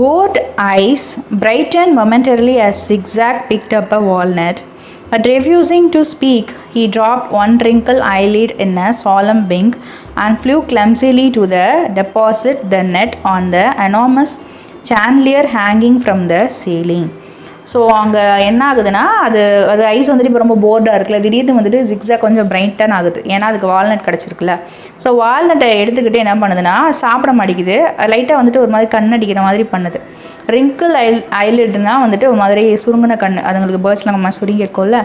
Both eyes brightened momentarily as Zigzag picked up a walnut, but refusing to speak, he dropped one wrinkled eyelid in a solemn wink and flew clumsily to deposit the nut on the enormous chandelier hanging from the ceiling. So அங்கே என்ன ஆகுதுன்னா அது ஐஸ் வந்துட்டு இப்போ ரொம்ப போர்டாக இருக்குல்ல, திடீர்னு வந்துட்டு ஜிக்ஸாக் கொஞ்சம் பிரைட்டன் ஆகுது, ஏன்னா அதுக்கு வால்நட் கிடச்சிருக்குல்ல. ஸோ வால்நட்டை எடுத்துக்கிட்டு என்ன பண்ணுதுன்னா சாப்பிட மாட்டேங்குது, லைட்டாக வந்துட்டு ஒரு மாதிரி கண் அடிக்கிற மாதிரி பண்ணுது. ரிங்கிள் ஐலிட்னா வந்துட்டு ஒரு மாதிரி சுருங்கின கண், அதுங்களுக்கு பேர்ட்ஸ்லாம் நம்ம சுருங்கி இருக்கோம்ல.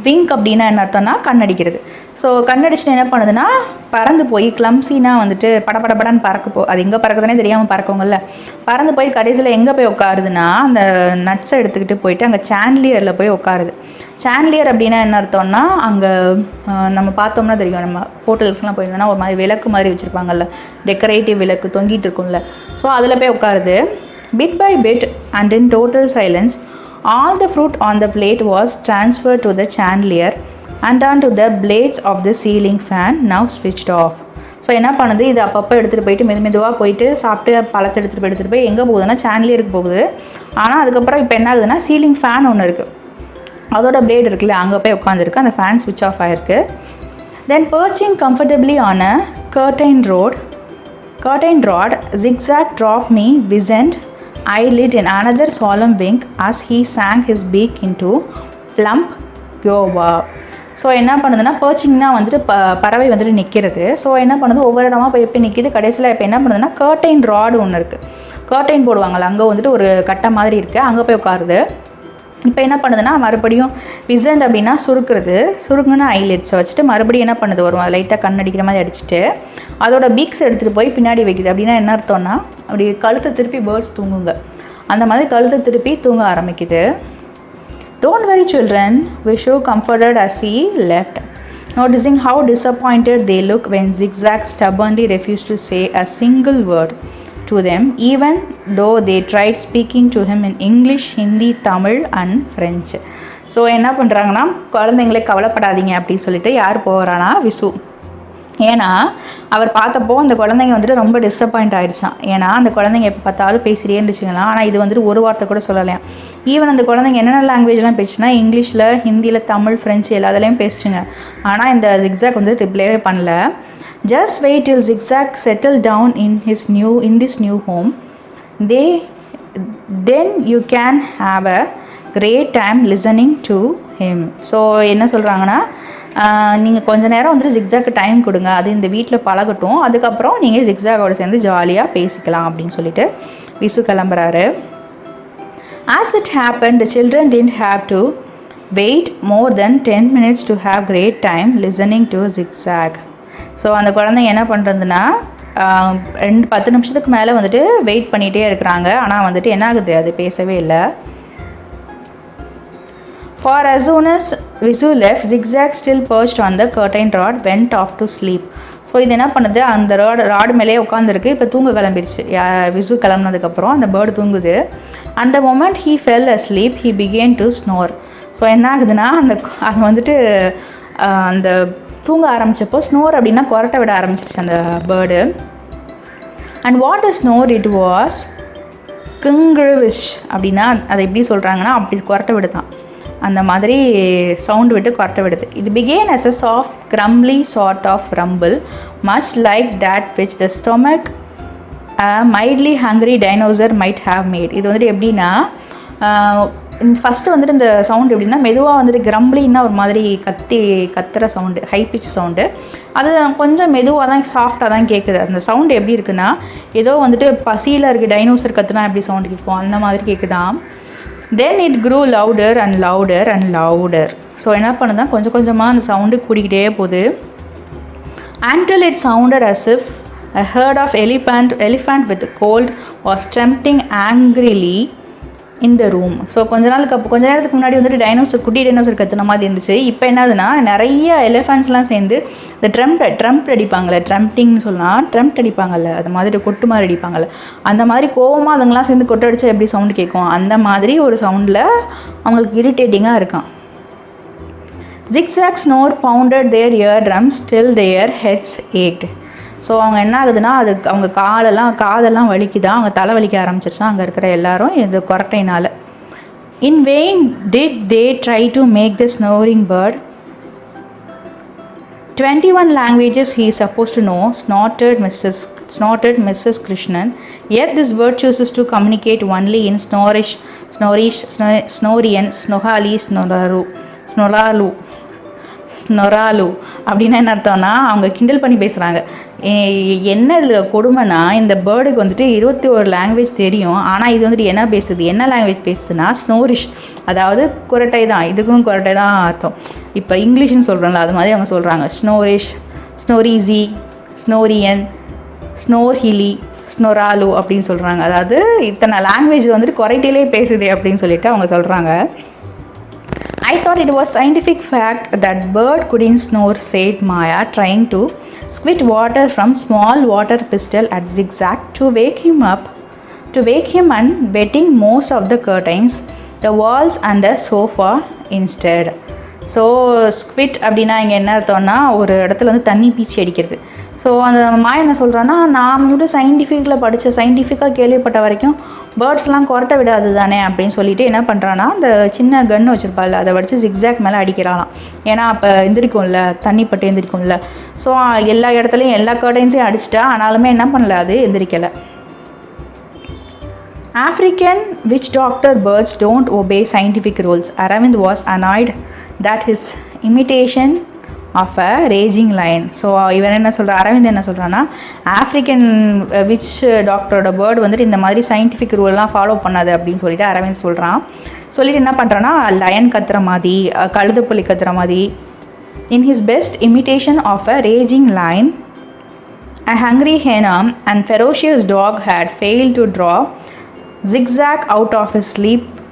விங்க் அப்படின்னா என்ன அர்த்தம்னா கண்ணடிக்கிறது. ஸோ கண்ணடிச்சுட்டு என்ன பண்ணுதுன்னா பறந்து போய் கிளம்ஸினா வந்துட்டு படப்படப்படான்னு அது எங்கே பறக்குதுனே தெரியாமல் பறக்கவங்கல்ல, பறந்து போய் கடைசியில் எங்கே போய் உட்காருதுன்னா அந்த நட்ஸை எடுத்துக்கிட்டு போயிட்டு அங்கே சாண்ட்லியரில் போய் உட்காருது. சாண்ட்லியர் அப்படின்னா என்ன அர்த்தம்னா அங்கே நம்ம பார்த்தோம்னா தெரியும், நம்ம ஹோட்டல்ஸ்லாம் போயிருந்தோம்னா ஒரு மாதிரி விளக்கு மாதிரி வச்சுருப்பாங்கல்ல, டெக்கரேட்டிவ் விளக்கு தொங்கிட்டு இருக்கும்ல. ஸோ அதில் போய் உட்காருது. Bit by bit and in total silence all the fruit on the plate was transferred to the chandelier and onto the blades of the ceiling fan, now switched off. So என்ன பண்ணுது, இது அப்பப்போ எடுத்துகிட்டு போயிட்டு மெதுவாக போயிட்டு சாப்பிட்டு பழத்தை எடுத்துகிட்டு போய் எங்கே போகுதுன்னா சாண்ட்லியருக்கு போகுது. ஆனால் அதுக்கப்புறம் இப்போ என்ன ஆகுதுன்னா சீலிங் ஃபேன் ஒன்று இருக்குது, அதோட பிளேட் இருக்குல்ல, அங்கே போய் உட்காந்துருக்கு. அந்த ஃபேன் ஸ்விட்ச் ஆஃப் ஆகிருக்கு. தென் perching comfortably on a curtained rod, Zigzag dropped me wizened eyelid in another solemn wink as he sank his beak into plump guava. So என்ன பண்ணுதுன்னா பர்ச்சிங்னா வந்துட்டு பறவை வந்துட்டு நிற்கிறது. ஸோ என்ன பண்ணுது, ஒவ்வொரு இடமா போய் எப்படி நிற்கிது, கடைசியில் இப்போ என்ன பண்ணுதுன்னா கர்டைன் ராடு ஒன்று இருக்குது, கர்டைன் போடுவாங்கள்ல, அங்கே வந்துட்டு ஒரு கட்டை மாதிரி இருக்குது, அங்கே போய் உட்காருது. இப்போ என்ன பண்ணுதுன்னா மறுபடியும் விசன்ட் அப்படின்னா சுருக்குன்னு ஐலிட்ஸை வச்சுட்டு மறுபடியும் என்ன பண்ணுது, ஒரு லைட்டாக கண் அடிக்கிற மாதிரி அடிச்சுட்டு அதோட பீக்ஸ் எடுத்துகிட்டு போய் பின்னாடி வைக்குது. அப்படின்னா என்ன அர்த்தம்னா அப்படி கழுத்தை திருப்பி பேர்ட்ஸ் தூங்குங்க, அந்த மாதிரி கழுத்தை திருப்பி தூங்க ஆரம்பிக்குது. Don't worry children, Vishu comforted as he left. noticing how disappointed they look when Zigzag stubbornly refused to say a single word to them, even though they tried speaking to him in English, Hindi, Tamil and French. So என்ன பண்ணுறாங்கன்னா, குழந்தைங்களே கவலைப்படாதீங்க அப்படின்னு சொல்லிட்டு யார் போகிறானா, விசு. ஏன்னா அவர் பார்த்தப்போ அந்த குழந்தைங்க வந்துட்டு ரொம்ப டிஸப்பாயிண்ட் ஆகிடுச்சான். ஏன்னா அந்த குழந்தைங்க எப்போ பார்த்தாலும் பேசிகிட்டே இருந்துச்சுங்களா, ஆனால் இது வந்துட்டு ஒரு வார்த்தை கூட சொல்லலையா. ஈவன் அந்த குழந்தைங்க என்னென்ன லாங்குவேஜ்லாம் பேசுச்சுன்னா, இங்கிலீஷில், ஹிந்தியில், தமிழ், ஃப்ரெஞ்சு எல்லாத்துலேயும் பேசிச்சுங்க. ஆனால் இந்த ஜிக்ஸாக் வந்து ரிப்ளைவே பண்ணல. Just wait till Zigzag settle down in this new home. Then you can have a great time listening to him. So என்ன சொல்கிறாங்கன்னா, நீங்கள் கொஞ்ச நேரம் வந்துட்டு ஜிக்ஸாக்கு டைம் கொடுங்க, அது இந்த வீட்டில் பழகட்டும், அதுக்கப்புறம் நீங்கள் ஜிக்ஸாகோட சேர்ந்து ஜாலியாக பேசிக்கலாம் அப்படின்னு சொல்லிட்டு விசு கிளம்புறாரு. As it happened, the children didn't have to wait more than 10 minutes to have great time listening to Zigzag. So அந்த குழந்தைங்க என்ன பண்ணுறதுன்னா, 10 நிமிஷத்துக்கு மேலே வந்துட்டு வெயிட் பண்ணிகிட்டே இருக்கிறாங்க. ஆனால் வந்துட்டு என்ன ஆகுது, அது பேசவே இல்லை. For as soon as Visu left, Zigzag still perched on the curtain rod went off to sleep. So இது என்ன பண்ணுது, அந்த ராடு மேலே உட்காந்துருக்கு, இப்போ தூங்க கிளம்பிடுச்சு. விசு கிளம்புனதுக்கப்புறம் அந்த பேர்டு தூங்குது. And the moment he fell asleep, he began to snore. So என்ன ஆகுதுன்னா, அது வந்துட்டு அந்த தூங்க ஆரம்பித்தப்போ ஸ்னோர் அப்படின்னா கொரட்டை விட ஆரம்பிச்சிருச்சு அந்த bird. And what is snore, it was கிங்கிழ்விஷ் அப்படின்னா அதை எப்படி சொல்கிறாங்கன்னா, அப்படி கொரட்டை விடுதான், அந்த மாதிரி சவுண்டு விட்டு கொரட்டை விடுது. இது began as a soft crumbly sort of rumble much like that which the stomach mildly hungry dinosaur might have made. இது வந்துட்டு எப்படின்னா, ஃபஸ்ட்டு வந்துட்டு இந்த சவுண்ட் எப்படின்னா மெதுவாக வந்துட்டு கிரம்பிளின்னா ஒரு மாதிரி கத்துற சவுண்டு, ஹை பிச் சவுண்டு. அது கொஞ்சம் மெதுவாக தான், சாஃப்டாக தான் கேட்குது. அந்த சவுண்டு எப்படி இருக்குன்னா, ஏதோ வந்துட்டு பசியில் இருக்குது டைனோசர் கத்துனா எப்படி சவுண்டு கேட்கும் அந்த மாதிரி கேட்குதான். Then it grew louder and louder and louder. ஸோ என்ன பண்ணுதான், கொஞ்சம் கொஞ்சமாக அந்த சவுண்டு கூடிக்கிட்டே போகுது. Until it sounded as if a herd of elephant with cold was stamping angrily in the room. So கொஞ்ச நேரத்துக்கு முன்னாடி வந்துட்டு குட்டி டைனோசர் கத்துன மாதிரி இருந்துச்சு. இப்போ என்னதுன்னா, நிறைய எலிஃபண்ட்ஸ்லாம் சேர்ந்து இந்த ட்ரம்ப் அடிப்பாங்கள்ல, ட்ரம்ப்டிங்னு சொல்லலாம், ட்ரம்ப் அடிப்பாங்கள்ல, அது மாதிரி கொட்டு மாதிரி அடிப்பாங்கள்ல, அந்த மாதிரி கோவமாக அதுங்களாம் சேர்ந்து கொட்டு அடித்தா எப்படி சவுண்டு கேட்கும், அந்த மாதிரி ஒரு சவுண்டில் அவங்களுக்கு இரிட்டேட்டிங்காக இருக்கான். Zigzag snore pounded their eardrums till their heads ached. So அவங்க என்ன ஆகுதுன்னா, அவங்க காதெல்லாம் வலிக்குதான், அவங்க தலை வலிக்க ஆரம்பிச்சிருச்சா அங்கே இருக்கிற எல்லாரும் இது கொரட்டையினால். In vain did they try to make the snoring bird 21 languages he is supposed to know, snorted Mrs. Krishnan. Yet this bird chooses to communicate only in Snorish, Snorian, Snohali, Snoralu. அப்படின்னா என்ன அர்த்தம்னா, அவங்க கிண்டல் பண்ணி பேசுகிறாங்க. என்ன இதில் கொடுமைனா, இந்த பேர்டுக்கு வந்துட்டு 21 லாங்குவேஜ் தெரியும். ஆனால் இது வந்துட்டு என்ன பேசுது, என்ன லாங்குவேஜ் பேசுதுன்னா ஸ்னோரிஷ், அதாவது குரட்டை தான், இதுக்கும் குரட்டை தான் அர்த்தம். இப்போ இங்கிலீஷ்னு சொல்கிறோம்ல, அது மாதிரி அவங்க சொல்கிறாங்க. ஸ்னோரிஷ், ஸ்னோரிசி, ஸ்னோரியன், ஸ்னோர்ஹிலி, ஸ்னொராலு அப்படின்னு சொல்கிறாங்க. அதாவது இத்தனை லாங்குவேஜ் வந்துட்டு குரட்டையிலே பேசுது அப்படின்னு சொல்லிட்டு அவங்க சொல்கிறாங்க. I thought it was scientific fact that bird couldn't snore, said Maya, trying to squirt water from small water pistol at Zigzag to wake him and wetting most of the curtains, the walls and the sofa instead. So squid அப்படின்னா இங்கே என்ன அர்த்தம்னா, ஒரு இடத்துல வந்து தண்ணி பீச்சி அடிக்கிறது. ஸோ அந்த மாயா என்ன சொல்கிறான்னா, நான் வந்துட்டு சயின்டிஃபிக்காக கேள்விப்பட்ட வரைக்கும் பேர்ட்ஸ்லாம் கொரட்டை விடாது தானே அப்படின்னு சொல்லிட்டு என்ன பண்ணுறான்னா, அந்த சின்ன கன்று வச்சுருப்பாள் அதை வச்சு ஜிக்ஸாக் மேலே அடிக்கிறாளாம். ஏன்னா அப்போ எந்திரிக்கும்ல, தண்ணி பட்டு எந்திரிக்கும்ல. ஸோ எல்லா இடத்துலையும் எல்லா கர்டைன்ஸையும் அடிச்சிட்டா, ஆனாலுமே என்ன பண்ணல, அது எந்திரிக்கலை. African witch doctor birds don't obey scientific rules. Aravind was annoyed that his imitation of a raging lion. So இவன் என்ன சொல்கிறான், அரவிந்த் என்ன சொல்கிறான்னா, ஆஃப்ரிக்கன் விச் டாக்டரோட பேர்டு வந்துட்டு இந்த மாதிரி சயின்டிஃபிக் ரூல்லாம் ஃபாலோ பண்ணாது அப்படின்னு சொல்லிட்டு அரவிந்த் சொல்லிட்டு என்ன பண்ணுறான்னா, லயன் கத்துற மாதிரி, கழுதுப்புலி கத்துற மாதிரி, in his best imitation of a raging lion, a hungry hen and ferocious dog had failed to draw Zigzag out of his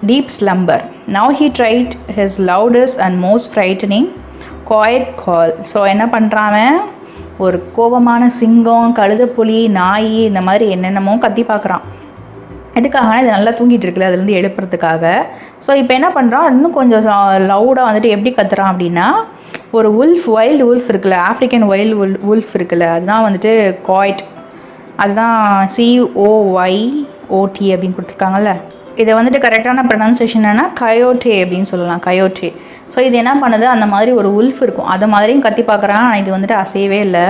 deep slumber. Now he tried his loudest and most frightening quiet call. So என்ன பண்ணுறான், ஒரு கோபமான சிங்கம், கழுதைப்புலி, நாய், இந்த மாதிரி என்னென்னமோ கத்தி பார்க்குறான். எதுக்காகனா இது நல்லா தூங்கிட்டு இருக்குல்ல, அதுலேருந்து எழுப்புறதுக்காக. ஸோ இப்போ என்ன பண்ணுறான், இன்னும் கொஞ்சம் லவுடாக வந்துட்டு எப்படி கத்துறான் அப்படின்னா, ஒரு வைல்டு உல்ஃப் இருக்குல்ல, ஆஃப்ரிக்கன் வைல்டு உல்ஃப் இருக்குல்ல, அதுதான் வந்துட்டு குவாய்ட். அதுதான் COYOT அப்படின்னு கொடுத்துருக்காங்கல்ல. இதை வந்துட்டு கரெக்டான ப்ரொனன்சியேஷன் என்னன்னா கயோட்டே அப்படின்னு சொல்லலாம், கயோட்டே. ஸோ இது என்ன பண்ணுது, அந்த மாதிரி ஒரு உல்ஃப் இருக்கும், அதை மாதிரியும் கத்தி பார்க்குறான். ஆனால் இது வந்துட்டு அசையவே இல்லை.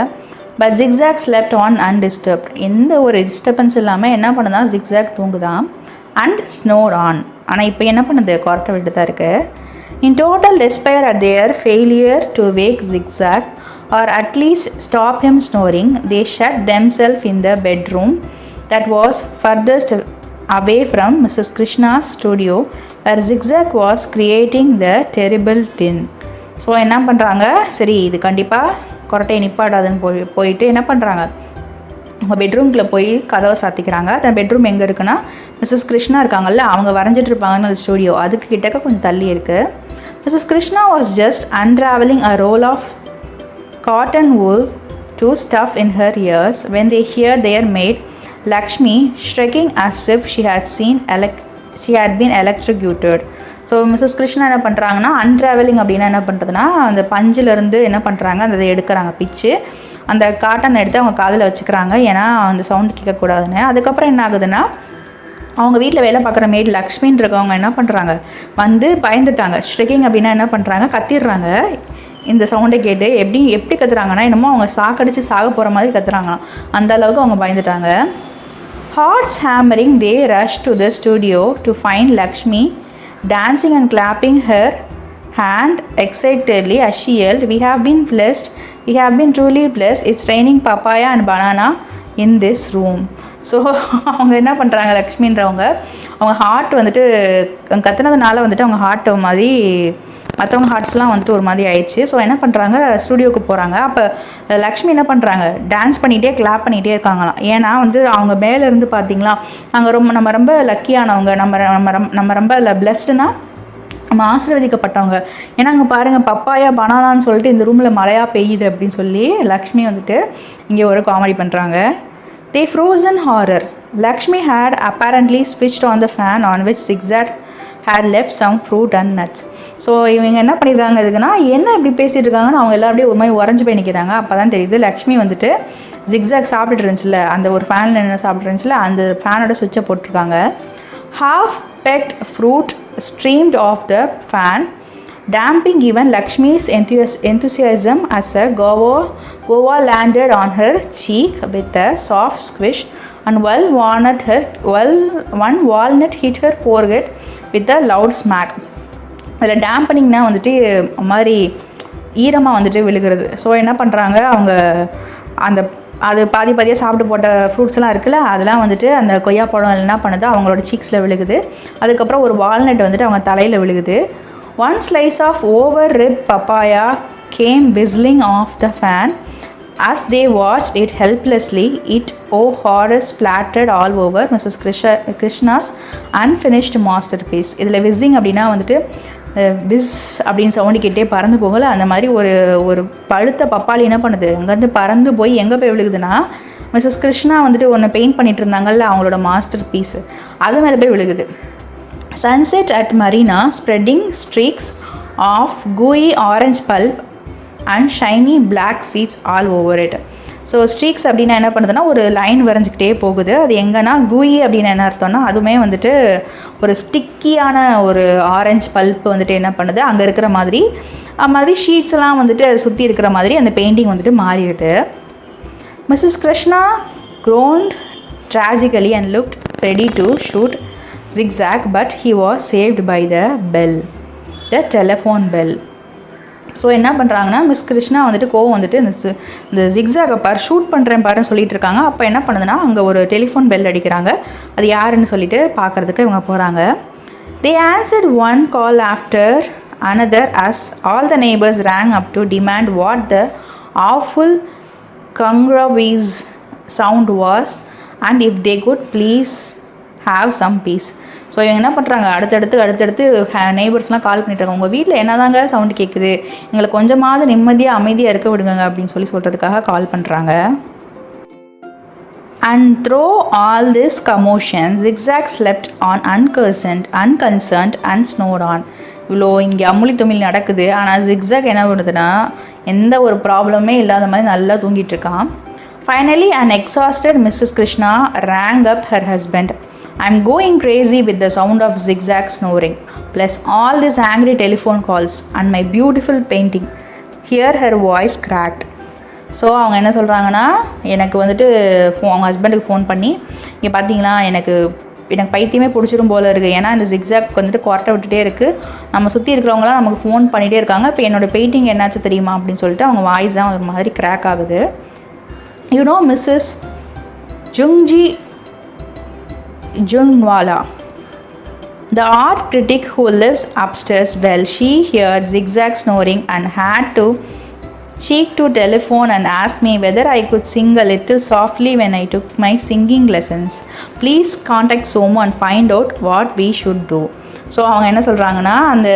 But Zigzag slept on undisturbed. எந்த ஒரு டிஸ்டர்பன்ஸ் இல்லாமல் என்ன பண்ணுதான், ஜிக்ஸாக் தூங்குதான். And snore on. ஆனால் இப்போ என்ன பண்ணுது, குவார்ட்டர் விட்டு தான் இருக்குது. In total despair at their failure to wake Zigzag or at least stop him snoring, they shut themselves in the bedroom that was furthest away from Mrs. Krishna's studio where Zigzag was creating the terrible din. So என்ன பண்ணுறாங்க, சரி இது கண்டிப்பாக கொரட்டை நிப்பாடாதுன்னு போயிட்டு என்ன பண்ணுறாங்க, அவங்க பெட்ரூம்குள்ளே போய் கதவை சாத்திக்கிறாங்க. அந்த பெட்ரூம் எங்கே இருக்குன்னா, மிஸ்ஸஸ் கிருஷ்ணா இருக்காங்கல்ல, அவங்க வரைஞ்சிட்டு இருப்பாங்கன்னு அந்த ஸ்டூடியோ அதுக்கு கிட்டக்க கொஞ்சம் தள்ளி இருக்குது. Mrs Krishna was just unraveling a roll of cotton wool to stuff in her ears when they heard their maid Lakshmi shrieking as if she had been electrocuted. So Mrs Krishna என்ன பண்ணுறாங்கன்னா, அன்ட்ராவலிங் அப்படின்னா என்ன பண்ணுறதுன்னா, அந்த பஞ்சிலேருந்து என்ன பண்ணுறாங்க, அந்த எடுக்கிறாங்க பிச்சு, அந்த காட்டன் எடுத்து அவங்க காதில் வச்சுக்கிறாங்க, ஏன்னா அந்த சவுண்ட் கேட்கக்கூடாதுன்னு. அதுக்கப்புறம் என்ன ஆகுதுன்னா, அவங்க வீட்டில் வேலை பார்க்குற மேட் லக்ஷ்மின்னு இருக்கவங்க என்ன பண்ணுறாங்க, வந்து பயந்துட்டாங்க. ஷ்ரிக்கிங் அப்படின்னா என்ன பண்ணுறாங்க, கத்திடுறாங்க. இந்த சவுண்டை கேட்டு எப்படி கத்துறாங்கன்னா, என்னமோ அவங்க சாக்கடிச்சு சாக போகிற மாதிரி கத்துறாங்களாம். அந்த அளவுக்கு அவங்க பயந்துட்டாங்க. Hearts hammering, they rushed to the studio to find Lakshmi dancing and clapping her hand excitedly as she yelled, "We have been blessed. We have been truly blessed. It's raining papaya and banana in this room." So அவங்க என்ன பண்ணுறாங்க, லக்ஷ்மின்றவங்க அவங்க ஹார்ட் வந்துட்டு கத்துனதுனால வந்துட்டு அவங்க ஹார்ட் மாதிரி மற்றவங்க ஹார்ட்ஸ்லாம் வந்துட்டு ஒரு மாதிரி ஆயிடுச்சு. ஸோ என்ன பண்ணுறாங்க, ஸ்டூடியோவுக்கு போகிறாங்க. அப்போ லக்ஷ்மி என்ன பண்ணுறாங்க, டான்ஸ் பண்ணிகிட்டே கிளாப் பண்ணிகிட்டே இருக்காங்களாம். ஏன்னா வந்து அவங்க மேலேருந்து பார்த்தீங்களா, நாங்கள் நம்ம ரொம்ப லக்கியானவங்க, நம்ம ரொம்ப பிளஸ்டுனா நம்ம ஆசீர்வதிக்கப்பட்டவங்க. ஏன்னா அங்கே பாருங்கள், பப்பாயா பனானான்னு சொல்லிட்டு இந்த ரூமில் மழையாக பெய்யுது அப்படின்னு சொல்லி லக்ஷ்மி வந்துட்டு இங்கே ஒரு காமெடி பண்ணுறாங்க. They froze in horror. Lakshmi had apparently switched on the fan on which Zigzag had left some fruit and nuts. So இவங்க என்ன பண்ணியிருக்காங்க, இதுக்குன்னா என்ன இப்படி பேசிகிட்டு இருக்காங்கன்னு அவங்க எல்லாம் அப்படியே ஒரு மாதிரி உறைஞ்சி போய் நிற்கிறாங்க. அப்போ தான் தெரியுது, லக்ஷ்மி வந்துட்டு ஜிக்ஸாக் சாப்பிட்டுட்டு இருந்துச்சுல, அந்த ஒரு ஃபேனில் என்ன சாப்பிட்டு இருந்துச்சுல, அந்த ஃபேனோட சுவிட்சை போட்டிருக்காங்க. half pecked fruit streamed off the fan, damping even Lakshmi's enthusiasm as a guava landed on her cheek with a soft squish, and one walnut hit her forehead with a loud smack. அதில் டேம்பனிங்னா வந்துட்டு மாதிரி ஈரமாக வந்துட்டு விழுகிறது. ஸோ என்ன பண்ணுறாங்க, அவங்க அது பாதியாக சாப்பிட்டு போட்ட ஃப்ரூட்ஸ்லாம் இருக்குல்ல, அதெல்லாம் வந்துட்டு அந்த கொய்யாப்பழம் என்ன பண்ணுது, அவங்களோட சீக்ஸில் விழுகுது. அதுக்கப்புறம் ஒரு வால்நட் வந்துட்டு அவங்க தலையில் விழுகுது. One slice of over-ripe papaya came whistling off the fan. As they watched it helplessly, horror splattered all over Mrs. Krishna's unfinished masterpiece. இதில் whizzing அப்படின்னா வந்துட்டு விஸ் அப்படின்னு சவுண்டு கேட்டே பறந்து போகல, அந்த மாதிரி ஒரு பழுத்த பப்பாளி என்ன பண்ணுது, அங்கேருந்து பறந்து போய் எங்கே போய் விழுகுதுன்னா, மிஸ்ஸஸ் கிருஷ்ணா வந்துட்டு ஒன்று பெயிண்ட் பண்ணிட்டு இருந்தாங்கல்ல, அவங்களோட மாஸ்டர் பீஸு, அது மேலே போய் விழுகுது. Sunset at Marina, spreading streaks of gooey orange pulp and shiny black seeds all over it. So streaks அப்படின்னா என்ன பண்ணுதுன்னா, ஒரு லைன் வரைஞ்சிக்கிட்டே போகுது. அது எங்கன்னா கூயி அப்படின்னு என்ன அர்த்தம்னா, அதுவுமே வந்துட்டு ஒரு ஸ்டிக்கியான ஒரு ஆரஞ்சு பல்ப்பு வந்துட்டு என்ன பண்ணுது, அங்கே இருக்கிற மாதிரி ஷீட்ஸ்லாம் வந்துட்டு சுற்றி இருக்கிற மாதிரி அந்த பெயிண்டிங் வந்துட்டு மாறிடுது. Mrs Krishna groaned tragically and looked ready to shoot Zigzag, but he was saved by the telephone bell. So என்ன பண்ணுறாங்கன்னா, மிஸ் கிருஷ்ணா வந்துட்டு கோவம் வந்துட்டு இந்த ஜிக்ஸாகை ஷூட் பண்ணுறேன் பாருன்னு சொல்லிட்டு இருக்காங்க. அப்போ என்ன பண்ணுதுன்னா, அங்கே ஒரு டெலிஃபோன் பெல் அடிக்கிறாங்க. அது யாருன்னு சொல்லிட்டு பார்க்குறதுக்கு இவங்க போகிறாங்க. They answered one call after another as all the neighbors rang up to demand what the awful congravese sound was and if they could please have some peace. So இவங்க என்ன பண்ணுறாங்க, அடுத்தடுத்து நெய்பர்ஸ்லாம் கால் பண்ணிட்டாங்க, உங்கள் வீட்டில் என்னதாங்க சவுண்டு கேட்குது, எங்களை கொஞ்சமாவது நிம்மதியாக அமைதியாக இருக்க விடுங்க அப்படின்னு சொல்கிறதுக்காக கால் பண்ணுறாங்க. And through all this commotion, Zigzag slept on unconcerned and snored on. இவ்வளோ இங்கே அம்முலி தும்மில் நடக்குது, ஆனால் Zigzag என்ன பண்ணுதுன்னா எந்த ஒரு ப்ராப்ளமே இல்லாத மாதிரி நல்லா தூங்கிட்டு இருக்கான். Finally, an exhausted Mrs. Krishna rang up her husband. I'm going crazy with the sound of Zigzag snoring, plus all these angry telephone calls and my beautiful painting. Here her voice cracked. So அவங்க என்ன சொல்கிறாங்கன்னா, எனக்கு வந்துட்டு அவங்க ஹஸ்பண்டுக்கு ஃபோன் பண்ணி, இங்கே பார்த்தீங்களா எனக்கு பைத்தியமே பிடிச்சிரும் போல் இருக்குது, ஏன்னா இந்த ஜிக்ஸாக் வந்துட்டு கொரட்டை விட்டுட்டே இருக்குது, நம்ம சுற்றி இருக்கிறவங்களாம் நமக்கு ஃபோன் பண்ணிகிட்டே இருக்காங்க, இப்போ என்னோடய பெயிண்டிங் என்னாச்சு தெரியுமா அப்படின்னு சொல்லிட்டு அவங்க வாய்ஸ் தான் ஒரு மாதிரி கிராக் ஆகுது. You know Mrs Jungwala, the art critic who lives upstairs, well, she heard Zigzag snoring and had to cheek to telephone and asked me whether I could sing a little softly when I took my singing lessons. Please contact Somu and find out what we should do. So அவங்க என்ன சொல்கிறாங்கன்னா, அந்த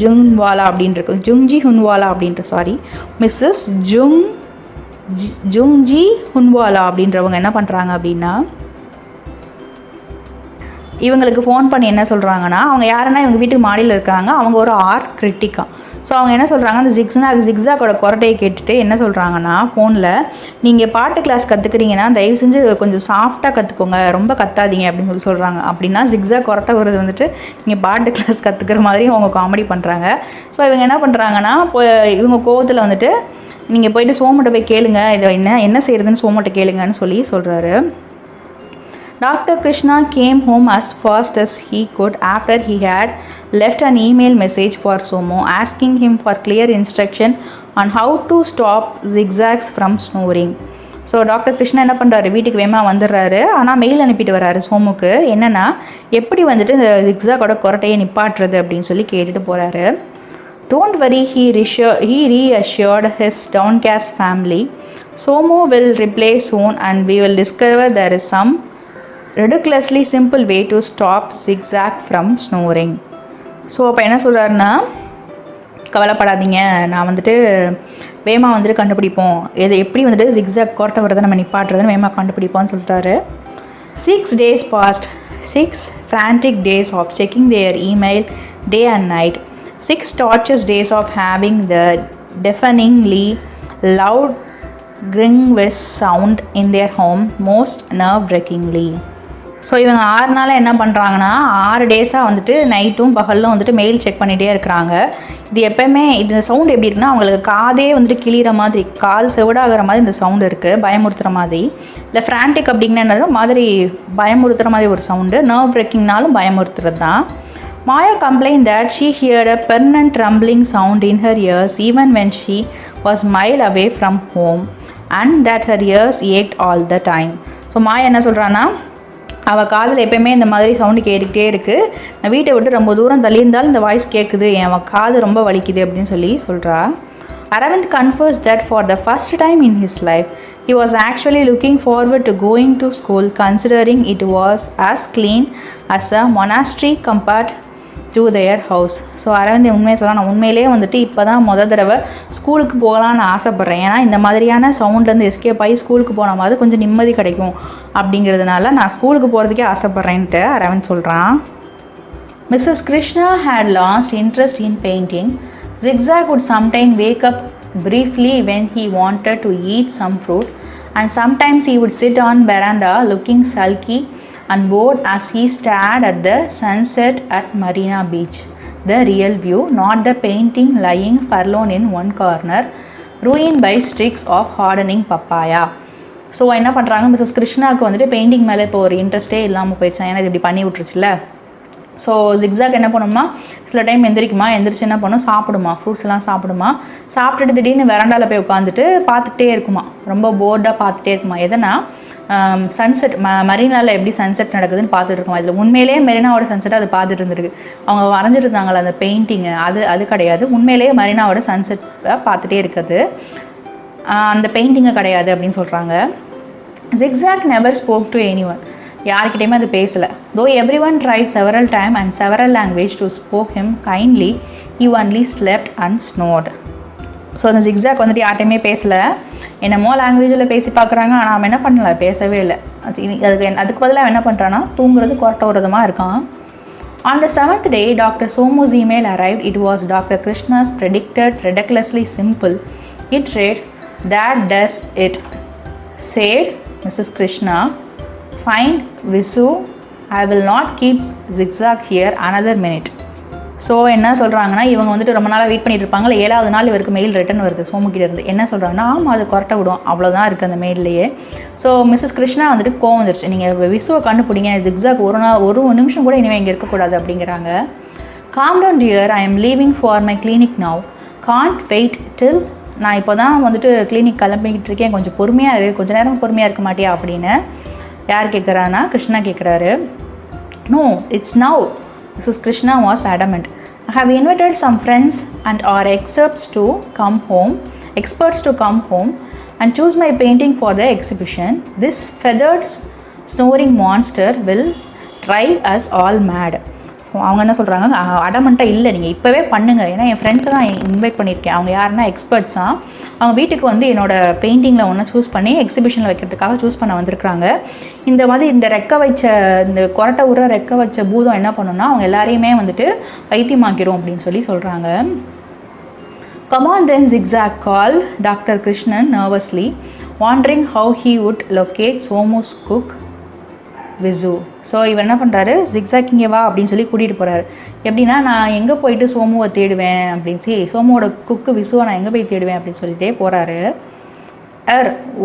ஜுங்வாலா அப்படின்ட்டு ஹுன்வாலா அப்படின்ற மிஸ்ஸஸ் ஜுங்ஜி ஹுன்வாலா அப்படின்றவங்க என்ன பண்ணுறாங்க அப்படின்னா, இவங்களுக்கு ஃபோன் பண்ணி என்ன சொல்கிறாங்கன்னா, அவங்க யாருன்னா இவங்க வீட்டுக்கு மாடியில் இருக்காங்க, அவங்க ஒரு ஆர்ட் கிரிட்டிக்காக. ஸோ அவங்க என்ன சொல்கிறாங்க, அந்த ஜிக்ஸாக்கோட கொரட்டையை கேட்டுட்டு என்ன சொல்கிறாங்கன்னா ஃபோனில், நீங்கள் பாட்டு கிளாஸ் கற்றுக்குறீங்கன்னா தயவு செஞ்சு கொஞ்சம் சாஃப்டாக கற்றுக்கோங்க, ரொம்ப கத்தாதீங்க அப்படின்னு சொல்கிறாங்க. அப்படின்னா ஜிக்ஸாக் கொரட்டை வருது வந்துட்டு நீங்கள் பாட்டு கிளாஸ் கற்றுக்கிற மாதிரி அவங்க காமெடி பண்ணுறாங்க. ஸோ இவங்க என்ன பண்ணுறாங்கன்னா, இப்போ இவங்க கோவத்தில் வந்துட்டு நீங்கள் போயிட்டு சோமட்டை போய் கேளுங்க, இதை என்ன செய்கிறதுன்னு சோமட்டை கேளுங்கன்னு சொல்கிறாரு. Dr. Krishna came home as fast as he could after he had left an email message for Somu asking him for clear instruction on how to stop zigzags from snoring. So doctor Krishna என்ன பண்ணுறாரு, வீட்டுக்கு வேகமாக வந்துடுறாரு, ஆனால் மெயில் அனுப்பிட்டு வர்றாரு சோமுக்கு, என்னென்னா எப்படி வந்துட்டு இந்த ஜிக்ஸாகோட கொரட்டையை நிப்பாட்டுறது அப்படின்னு சொல்லி கேட்டுட்டு போகிறாரு. Don't worry, he reassured his downcast family. Somu will reply soon and we will discover there is some ridiculously simple way to stop Zigzag from snoring. So அப்போ என்ன சொல்கிறாருன்னா, கவலைப்படாதீங்க, நான் வந்துட்டு வேகமாக வந்துட்டு கண்டுபிடிப்போம், எது எப்படி வந்துட்டு ஜிக்ஸாக் கொரட்டை வரதை நம்ம நிப்பாட்டுறதுன்னு வேகமாக கண்டுபிடிப்போம்னு சொல்லிட்டாரு. 6 days passed, 6 frantic days of checking their email day and night, 6 torturous days of having the deafeningly loud gringwis sound in their home most nerve-wrackingly. So இவங்க 6 நாளாக என்ன பண்ணுறாங்கன்னா, 6 டேஸாக வந்துட்டு நைட்டும் பகலும் வந்துட்டு மெயில் செக் பண்ணிகிட்டே இருக்கிறாங்க. இது எப்போயுமே இந்த சவுண்ட் எப்படி இருக்குன்னா, அவங்களுக்கு காதே வந்துட்டு கிளிகிற மாதிரி, காது செவிடாகிற மாதிரி இந்த சவுண்டு இருக்குது, பயமுறுத்துகிற மாதிரி. இல்லை ஃப்ரான்டிக் அப்படிங்கிறது மாதிரி பயமுறுத்துகிற மாதிரி ஒரு சவுண்டு, நர்வ் பிரேக்கிங்னாலும் பயமுறுத்துறது தான். Maya complained that she heard a permanent rumbling sound in her ears even when she was a mile away from home and that her ears ached all the time. So Maya என்ன சொல்கிறான்னா, அவள் காதில் எப்போயுமே இந்த மாதிரி சவுண்டு கேட்டுக்கிட்டே இருக்குது, நான் வீட்டை விட்டு ரொம்ப தூரம் தள்ளியிருந்தாலும் இந்த வாய்ஸ் கேட்குது, என் காது ரொம்ப வலிக்குது அப்படின்னு சொல்கிறா. Aravind confessed that for the first time in his life, he was actually looking forward to going to school considering it was as clean as a monastery compared to their house. So Aravind உண்மையை சொல்ல, நான் உண்மையிலே வந்துட்டு இப்போ தான் தடவை ஸ்கூலுக்கு போகலான்னு ஆசைப்பட்றேன், ஏன்னா இந்த மாதிரியான சவுண்ட்லேருந்து எஸ்கேப் ஆகி ஸ்கூலுக்கு போன மாதிரி கொஞ்சம் நிம்மதி கிடைக்கும் அப்படிங்கிறதுனால நான் ஸ்கூலுக்கு போகிறதுக்கே ஆசைப்பட்றேன்ட்டு அரவிந்த் சொல்கிறான். Mrs. Krishna had lost interest in painting. Zigzag would sometimes wake up briefly when he wanted to eat some fruit, and sometimes he would sit on veranda looking sulky and bored as he stared at the sunset at Marina Beach. The real view, not the painting lying forlorn in one corner, ruined by streaks of hardening papaya. So என்ன பண்ணுறாங்க, மிஸ்ஸஸ் கிருஷ்ணாவுக்கு வந்துட்டு பெயிண்டிங் மேலே இப்போ ஒரு இன்ட்ரெஸ்ட்டே இல்லாமல் போயிடுச்சு, ஏன்னா இது இப்படி பண்ணி விட்டுருச்சுல. ஸோ ஜிக்ஸாக் என்ன பண்ணுமா, சில டைம் எந்திரிச்சு என்ன பண்ணும், சாப்பிடுமா, ஃப்ரூட்ஸ்லாம் சாப்பிட்டுட்டு திடீர்னு வெராண்டாவில் போய் உட்காந்துட்டு பார்த்துட்டே இருக்குமா, ரொம்ப போர்டாக பார்த்துட்டே இருக்குமா. எதனா சன்செட் மரீனாவில் எப்படி சன்செட் நடக்குதுன்னு பார்த்துட்டு இருக்கோம். இதில் உண்மையிலேயே மெரினாவோட சன்செட்டை அது பார்த்துட்டு இருந்திருக்கு. அவங்க வரைஞ்சிட்டு இருந்தாங்களே அந்த பெயிண்டிங்கு, அது கிடையாது, உண்மையிலேயே மரீனாவோட சன்செட்டை பார்த்துட்டே இருக்குது, அந்த பெயிண்டிங்கை கிடையாது அப்படின்னு சொல்கிறாங்க. Zigzag never spoke to anyone. யார்கிட்டையுமே அது பேசலை. Though every one tried several time and several language to spoke him kindly, he only slept and snored. So அந்த ஜிக்ஸாக் வந்துட்டு யார்ட்டையுமே பேசலை, என்னமோ லாங்குவேஜில் பேசி பார்க்குறாங்க, ஆனால் அவன் என்ன பண்ணலை, பேசவே இல்லை. அதுக்கு பதிலாக அவன் என்ன பண்ணுறான்னா தூங்குறது கொரட்டை விரதமாக இருக்கான். On the 7th day, Dr. Somu's email arrived. It was Dr. Krishna's predicted, ridiculously simple. It read, "That does it," said Mrs. Krishna. "Fine, Visu. I will not keep Zigzag here another minute." So என்ன சொல்கிறாங்கன்னா, இவங்க வந்துட்டு ரொம்ப நாளாக வெயிட் பண்ணிட்டு இருப்பாங்க. 7வது நாள் இவருக்கு மெயில் ரிட்டன் வருது சோமுக்கிட்ட இருந்து. என்ன சொல்கிறாங்கன்னா, ஆமாம் அது கொரட்டை விடும், அவ்வளோதான் இருக்குது அந்த மெயில்லையே. ஸோ மிஸ்ஸஸ் கிருஷ்ணா வந்துட்டு கோவம் வந்துருச்சு, நீங்கள் விசுவை கண்டுபிடிங்க, ஜிக்ஸாக் ஒரு நிமிஷம் கூட இனிமேல் இங்கே இருக்கக்கூடாது அப்படிங்கிறாங்க. "Calm down dear, I am leaving for my clinic now. Can't wait till." நான் இப்போ தான் வந்துட்டு கிளினிக் கிளம்பிக்கிட்டு இருக்கேன், கொஞ்சம் பொறுமையாக இருக்குது, கொஞ்சம் நேரம் பொறுமையாக இருக்க மாட்டியா அப்படின்னு யார் கேட்குறான்னா கிருஷ்ணா கேட்குறாரு. "No, it's now." Mrs. Krishna was adamant. "I have invited some friends and our experts to come home and choose my painting for the exhibition. This feathered snoring monster will drive us all mad." So அவங்க என்ன சொல்கிறாங்க, அடமெண்ட்டாக இல்லை, நீங்கள் இப்போவே பண்ணுங்கள், ஏன்னா என் ஃப்ரெண்ட்ஸை தான் இன்வைட் பண்ணியிருக்கேன், அவங்க யாருன்னா எக்ஸ்பர்ட்ஸாக, அவங்க வீட்டுக்கு வந்து என்னோடய பெயிண்டிங்கில் ஒன்று சூஸ் பண்ணி எக்ஸிபிஷனில் வைக்கிறதுக்காக சூஸ் பண்ண வந்திருக்கிறாங்க. இந்த மாதிரி இந்த கொரட்டை உர ரெக்க வச்ச பூதம் என்ன பண்ணுன்னா அவங்க எல்லாரையுமே வந்துட்டு வைத்தியமாக்கிடும் அப்படின்னு சொல்கிறாங்க. "Come on then, Zigzag," called Dr. Krishnan nervously, wondering how he would locate Somu's cook, Visu. So இவர் என்ன பண்ணுறாரு, ஜிக்ஸாக் இங்கே வா அப்படின்னு சொல்லி கூட்டிகிட்டு போகிறாரு. எப்படின்னா, நான் எங்கே போயிட்டு சோமுவை தேடுவேன் அப்படின்னு சோமுவோட குக்கு விசுவை நான் எங்கே போய் தேடுவேன் அப்படின்னு சொல்லிட்டே போகிறாரு.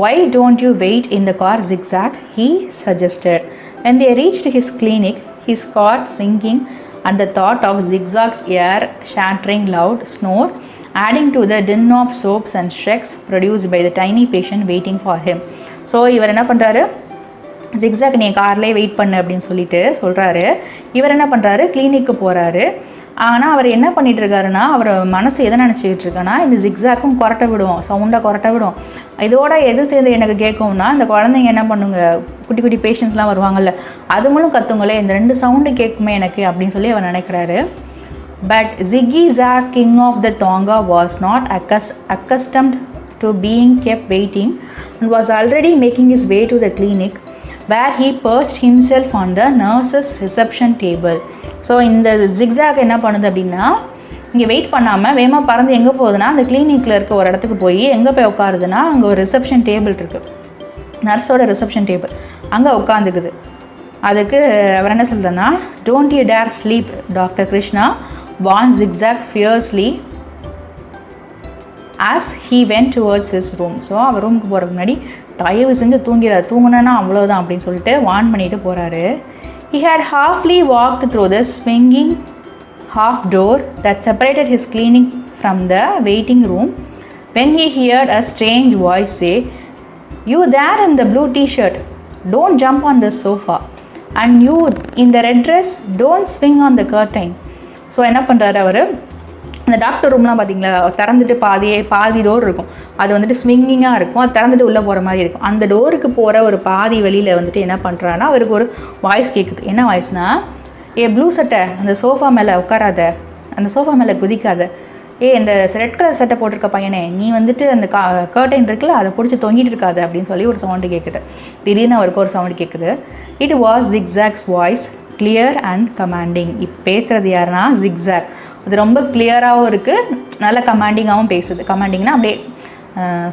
"Why don't you wait in the car, Zigzag?" he suggested. When they reached his clinic, his heart sinking at the thought of Zigzag's ear-shattering loud snore, adding to the din of soaps and shrieks produced by the tiny patient waiting for him. So இவர் என்ன பண்ணுறாரு, ஜிக்ஸாக் நீ கார்லேயே வெயிட் பண்ணு அப்படின்னு சொல்கிறாரு. இவர் என்ன பண்ணுறாரு, கிளினிக்கு போகிறாரு. ஆனால் அவர் என்ன பண்ணிகிட்டு இருக்காருன்னா, அவர் மனசு எதை நினச்சிக்கிட்டு இருக்கான்னா, இந்த ஜிக்ஸாக்கும் கொரட்டை விடும், சவுண்டாக கொரட்டை விடும், இதோட எது சேர்ந்து எனக்கு கேட்கும்னா, இந்த குழந்தைங்க என்ன பண்ணுங்க, குட்டி குட்டி பேஷண்ட்ஸ்லாம் வருவாங்கள்ல, அதுங்களும் கற்றுங்களே, இந்த 2 சவுண்டு கேட்குமே எனக்கு அப்படின்னு சொல்லி அவர் நினைக்கிறாரு. But Zigzag, king of the Tonga, was not accustomed to being kept waiting and was already making his way to the clinic, where he perched himself on the nurse's reception table. So இந்த ஜிக்ஸாக் என்ன பண்ணுது அப்படின்னா, இங்கே வெயிட் பண்ணாமல் வேகமாக பறந்து எங்கே போகுதுன்னா, அந்த கிளினிக்கில் இருக்க ஒரு இடத்துக்கு போய் எங்கே போய் உட்காருதுன்னா, அங்கே ஒரு ரிசப்ஷன் டேபிள் இருக்குது, நர்ஸோட ரிசப்ஷன் டேபிள், அங்கே உட்காந்துக்குது. அதுக்கு அவர் என்ன சொல்கிறேன்னா, "Don't you dare sleep, Dr. Krishna," warned Zigzag fiercely as he went towards his room. So அவர் ரூமுக்கு போகிறதுக்கு முன்னாடி, தயவு செஞ்சு தூங்குனா அவ்வளோதான் அப்படின்னு சொல்லிட்டு வார்ன் பண்ணிட்டு போகிறாரு. He had halfly walked through the swinging half door that separated his clinic from the waiting room when he heard a strange voice say, "You there in the blue t-shirt, don't jump on the sofa, and you in the red dress, don't swing on the curtain." So என்ன பண்ணுறாரு அவர், இந்த டாக்டர் ரூம்லாம் பார்த்தீங்களா, திறந்துட்டு பாதி டோர் இருக்கும், அது வந்துட்டு ஸ்விங்கிங்காக இருக்கும், அது திறந்துட்டு உள்ளே போகிற மாதிரி இருக்கும். அந்த டோருக்கு போகிற ஒரு பாதி வெளியில் வந்துட்டு என்ன பண்ணுறான்னா, அவருக்கு ஒரு வாய்ஸ் கேட்குது. என்ன வாய்ஸ்னால், ப்ளூ சட்டை அந்த சோஃபா மேலே உட்காராத, அந்த சோஃபா மேலே குதிக்காத, இந்த ரெட் கலர் சட்டை போட்டிருக்க பையனே, நீ வந்துட்டு அந்த கர்டைன் இருக்குல்ல, அதை பிடிச்சி தொங்கிட்டு இருக்காது அப்படின்னு சொல்லி ஒரு சவுண்டு கேட்குது. திடீர்னு அவருக்கு ஒரு சவுண்டு கேட்குது. It was Zigzag's voice, clear and commanding. இப்போ பேசுகிறது யாருன்னா ஜிக்ஸாக். அது ரொம்ப கிளியராகவும் இருக்குது, நல்ல கமாண்டிங்காகவும் பேசுது. கமாண்டிங்னா அப்படியே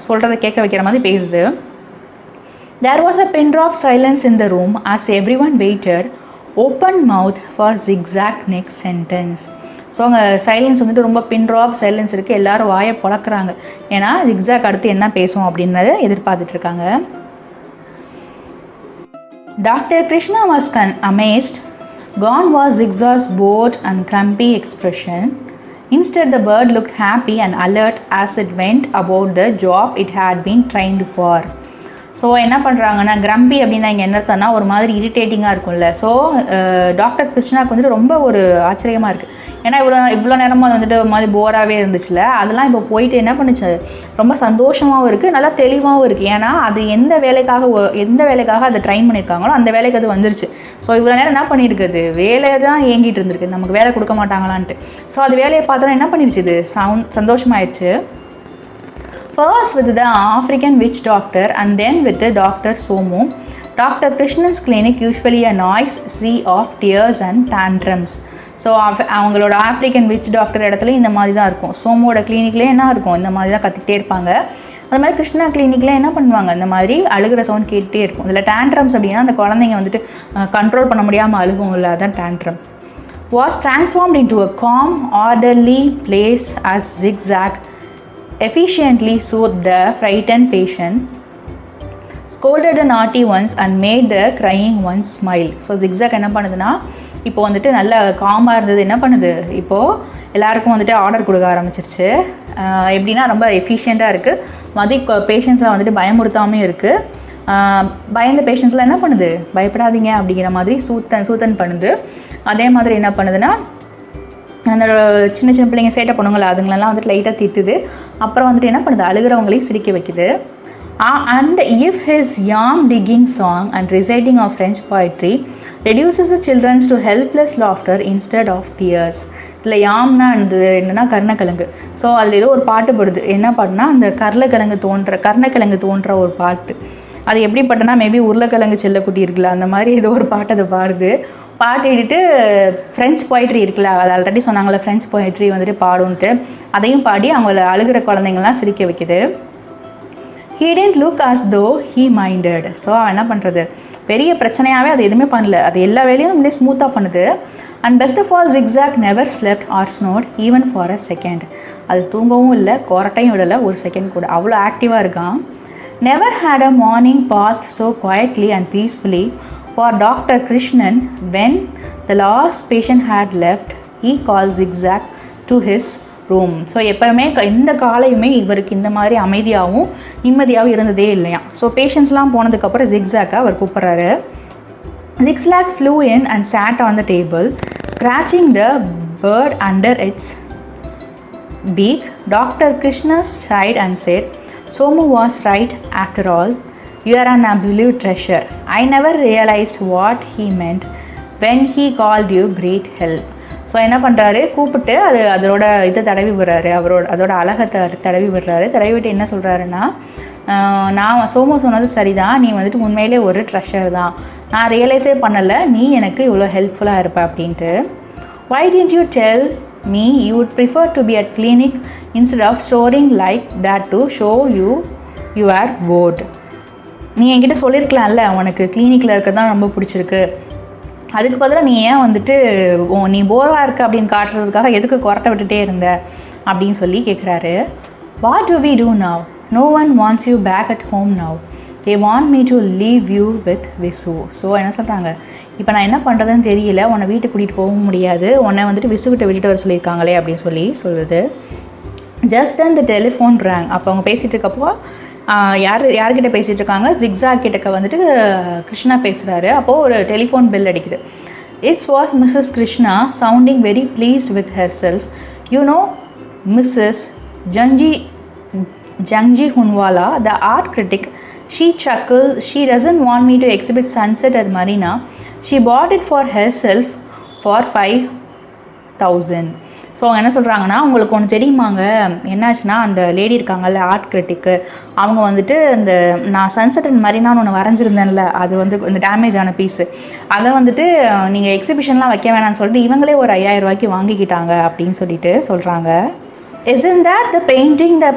சொல்கிறத கேட்க வைக்கிற மாதிரி பேசுது. There was a pin drop silence in the room as everyone waited, open mouth for Zigzag next sentence. So அங்கே சைலன்ஸ் வந்துட்டு ரொம்ப பின் ட்ராப் சைலன்ஸ் இருக்குது, எல்லோரும் வாயை பொழக்கிறாங்க, ஏன்னா ஜிக்ஸாக் அடுத்து என்ன பேசும் அப்படின்றத எதிர்பார்த்துட்ருக்காங்க. Dr. Krishna was amazed. Gone was Zigzag's bored and grumpy expression. Instead, the bird looked happy and alert as it went about the job it had been trained for. So என்ன பண்ணுறாங்கன்னா, கிரம்பி அப்படின்னா இங்கே என்ன அர்த்தம்னா ஒரு மாதிரி இரிட்டேட்டிங்காக இருக்கும்ல. ஸோ டாக்டர் கிருஷ்ணாவுக்கு வந்துட்டு ரொம்ப ஒரு ஆச்சரியமாக இருக்குது. ஏன்னா இவ்வளோ நேரமாக அது வந்துட்டு ஒரு மாதிரி போராகவே இருந்துச்சுல, அதெல்லாம் இப்போ போயிட்டு என்ன பண்ணுச்சு, ரொம்ப சந்தோஷமாகவும் இருக்குது, நல்லா தெளிவாகவும் இருக்குது. ஏன்னா அது எந்த வேலைக்காக அதை ட்ரைன் பண்ணியிருக்காங்களோ அந்த வேலைக்கு அது வந்துருச்சு. ஸோ இவ்வளோ நேரம் என்ன பண்ணியிருக்குது, வேலையை தான் ஏங்கிட்டு இருந்திருக்கு, நமக்கு வேலை கொடுக்க மாட்டாங்களான்ட்டு. ஸோ அது வேலையை பார்த்தோன்னா என்ன பண்ணிடுச்சு, இது சந்தோஷமாயிடுச்சு. First with the African witch doctor and then with the Dr. Somu. Dr. Krishnan's clinic usually a noise sea of tears and tantrums. So அவங்களோட ஆஃப்ரிக்கன் விச் டாக்டர் இடத்துல இந்த மாதிரி தான் இருக்கும். சோமோட கிளினிக்லேயே என்ன இருக்கும், இந்த மாதிரி தான் கத்திக்கிட்டே இருப்பாங்க. அது மாதிரி கிருஷ்ணா கிளினிக்கில் என்ன பண்ணுவாங்க, இந்த மாதிரி அழுகிற சவுண்ட் கேட்டுகிட்டே இருக்கும். இதில் டேண்ட்ரம்ஸ் அப்படின்னா அந்த குழந்தைங்க வந்துட்டு கண்ட்ரோல் பண்ண முடியாமல் அழுகும் இல்லை, அதுதான் tantrum. Was transformed into a calm, orderly place as Zigzag efficiently soothed the frightened patient, scolded the naughty ones and made the crying ones smile. So Zigzag என்ன பண்ணுதுன்னா, இப்போ வந்துட்டு நல்ல காமாக இருந்தது, என்ன பண்ணுது, இப்போது எல்லாருக்கும் வந்துட்டு ஆர்டர் கொடுக்க ஆரம்பிச்சிருச்சு. எப்படின்னா ரொம்ப எஃபிஷியண்ட்டாக இருக்குது. மதி பேஷண்ட்ஸில் வந்துட்டு பயமுறுத்தாமையும் இருக்குது. பயந்த பேஷண்ட்ஸ்லாம் என்ன பண்ணுது, பயப்படாதீங்க அப்படிங்கிற மாதிரி சூத்தன் பண்ணுது. அதே மாதிரி என்ன பண்ணுதுன்னா, அந்த சின்ன சின்ன பிள்ளைங்க சேட்டை பண்ணுங்களா, அதுங்களெல்லாம் வந்துட்டு லைட்டாக திட்டுது. அப்புறம் வந்துட்டு என்ன பண்ணுது, அழுகிறவங்களையும் சிரிக்க வைக்குது. And if his yarn digging song and reciting of French poetry reduces the children to helpless laughter instead of tears. இல்லை யாம்னா என்னென்னா கருணக்கிழங்கு. ஸோ அதில் ஏதோ ஒரு பாட்டு படுது. என்ன பாட்டுனா, அந்த கருணக்கிழங்கு தோன்ற ஒரு பாட்டு. அது எப்படி பாட்டுனா, மேபி உருளைக்கிழங்கு செல்லக்குட்டி இருக்குல்ல, அந்த மாதிரி ஏதோ ஒரு பாட்டு அதை பாடுது. பாடிட்டு ஃப்ரெஞ்ச் போய்ட்ரி இருக்குல்ல, அது ஆல்ரெடி சொன்னாங்களே ஃப்ரெஞ்ச் போய்ட்ரி வந்துட்டு பாடுன்ட்டு, அதையும் பாடி அவங்கள அழுகிற குழந்தைங்கள்லாம் சிரிக்க வைக்குது. He didn't look as though he minded. So என்ன பண்ணுறது, பெரிய பிரச்சனையாகவே அது எதுவுமே பண்ணல, அது எல்லா வேலையும் அப்படியே ஸ்மூத்தாக பண்ணுது. And best of all Zigzag never slept or snored even for a second. அது தூங்கவும் இல்லை, கொரட்டையும் விடலை ஒரு செகண்ட் கூட, அவ்வளோ ஆக்டிவாக இருக்கான். Never had a morning passed so quietly and peacefully for Dr. Krishnan. When the last patient had left, he called Zigzag to his room. So எப்போவுமே இந்த காலையுமே இவருக்கு இந்த மாதிரி அமைதியாகவும் நிம்மதியாகவும் இருந்ததே இல்லையா. ஸோ பேஷண்ட்ஸ்லாம் போனதுக்கப்புறம் Zigzag அவர் கூப்பிட்றாரு. Zigzag flew in and sat on the table, scratching the bird under its beak. Dr. Krishna sighed and said, Somu was right after all. You are an absolute treasure. I never realized what he meant when he called you great help. So என்ன பண்ணுறாரு, கூப்பிட்டு அதோட இதை தடவி விடுறாரு, அதோட அழகை தடவி விடுறாரு. தடவி விட்டு என்ன சொல்கிறாருன்னா, நான் சோமு சொன்னது சரிதான், நீ வந்துட்டு உண்மையிலே ஒரு ட்ரெஷர் தான், நான் ரியலைஸே பண்ணலை நீ எனக்கு இவ்வளோ ஹெல்ப்ஃபுல்லாக இருப்ப அப்படின்ட்டு. Why didn't you tell me you would prefer to be at clinic instead of storing like that to show you are bored? நீ என்கிட்ட சொல்லியிருக்கலாம்ல, உனக்கு கிளினிக்கில் இருக்க தான் ரொம்ப பிடிச்சிருக்கு, அதுக்கு பதிலாக நீ ஏன் வந்துட்டு நீ போராக இருக்க அப்படின்னு காட்டுறதுக்காக எதுக்கு கொரட்டை விட்டுட்டே இருந்த அப்படின்னு சொல்லி கேட்குறாரு. What do we do now? No one wants you back at home now. They want me to leave you with Visu. So என்ன சொல்கிறாங்க, இப்போ நான் என்ன பண்ணுறதுன்னு தெரியல, உன்னை வீட்டுக்கு கூட்டிகிட்டு போகவும் முடியாது, உன்னை வந்துட்டு விசுக்கிட்ட விட்டுட்டு வர சொல்லியிருக்காங்களே அப்படின்னு சொல்லுது. Just then the telephone rang. அப்போ அவங்க பேசிகிட்டு இருக்கப்போ யார்கிட்ட பேசிகிட்டு இருக்காங்க, Zigzag கிட்டக்க வந்துட்டு கிருஷ்ணா பேசுகிறாரு. அப்போது ஒரு டெலிஃபோன் பெல் அடிக்குது. It was Mrs. Krishna sounding very pleased with herself. You know Mrs. Jangji Hunwala, the art critic, she chuckled. She doesn't want me to exhibit sunset at Marina. She bought it for herself for 5,000. So அவங்க என்ன சொல்கிறாங்கன்னா, உங்களுக்கு ஒன்று தெரியுமாங்க, என்னாச்சுன்னா அந்த லேடி இருக்காங்கல்ல ஆர்ட் கிரிட்டிக்கு, அவங்க வந்துட்டு இந்த நான் சன்செட் அண்ட் மரினான்னு ஒன்று வரைஞ்சிருந்தேன்ல, அது வந்து இந்த டேமேஜ் ஆன பீஸு, அதை வந்துட்டு நீங்கள் எக்ஸிபிஷன்லாம் வைக்க வேணாம்னு சொல்லிட்டு இவங்களே ஒரு 5,000 ரூபாய்க்கு வாங்கிக்கிட்டாங்க அப்படின்னு சொல்லிட்டு சொல்கிறாங்க. Isn't that the painting the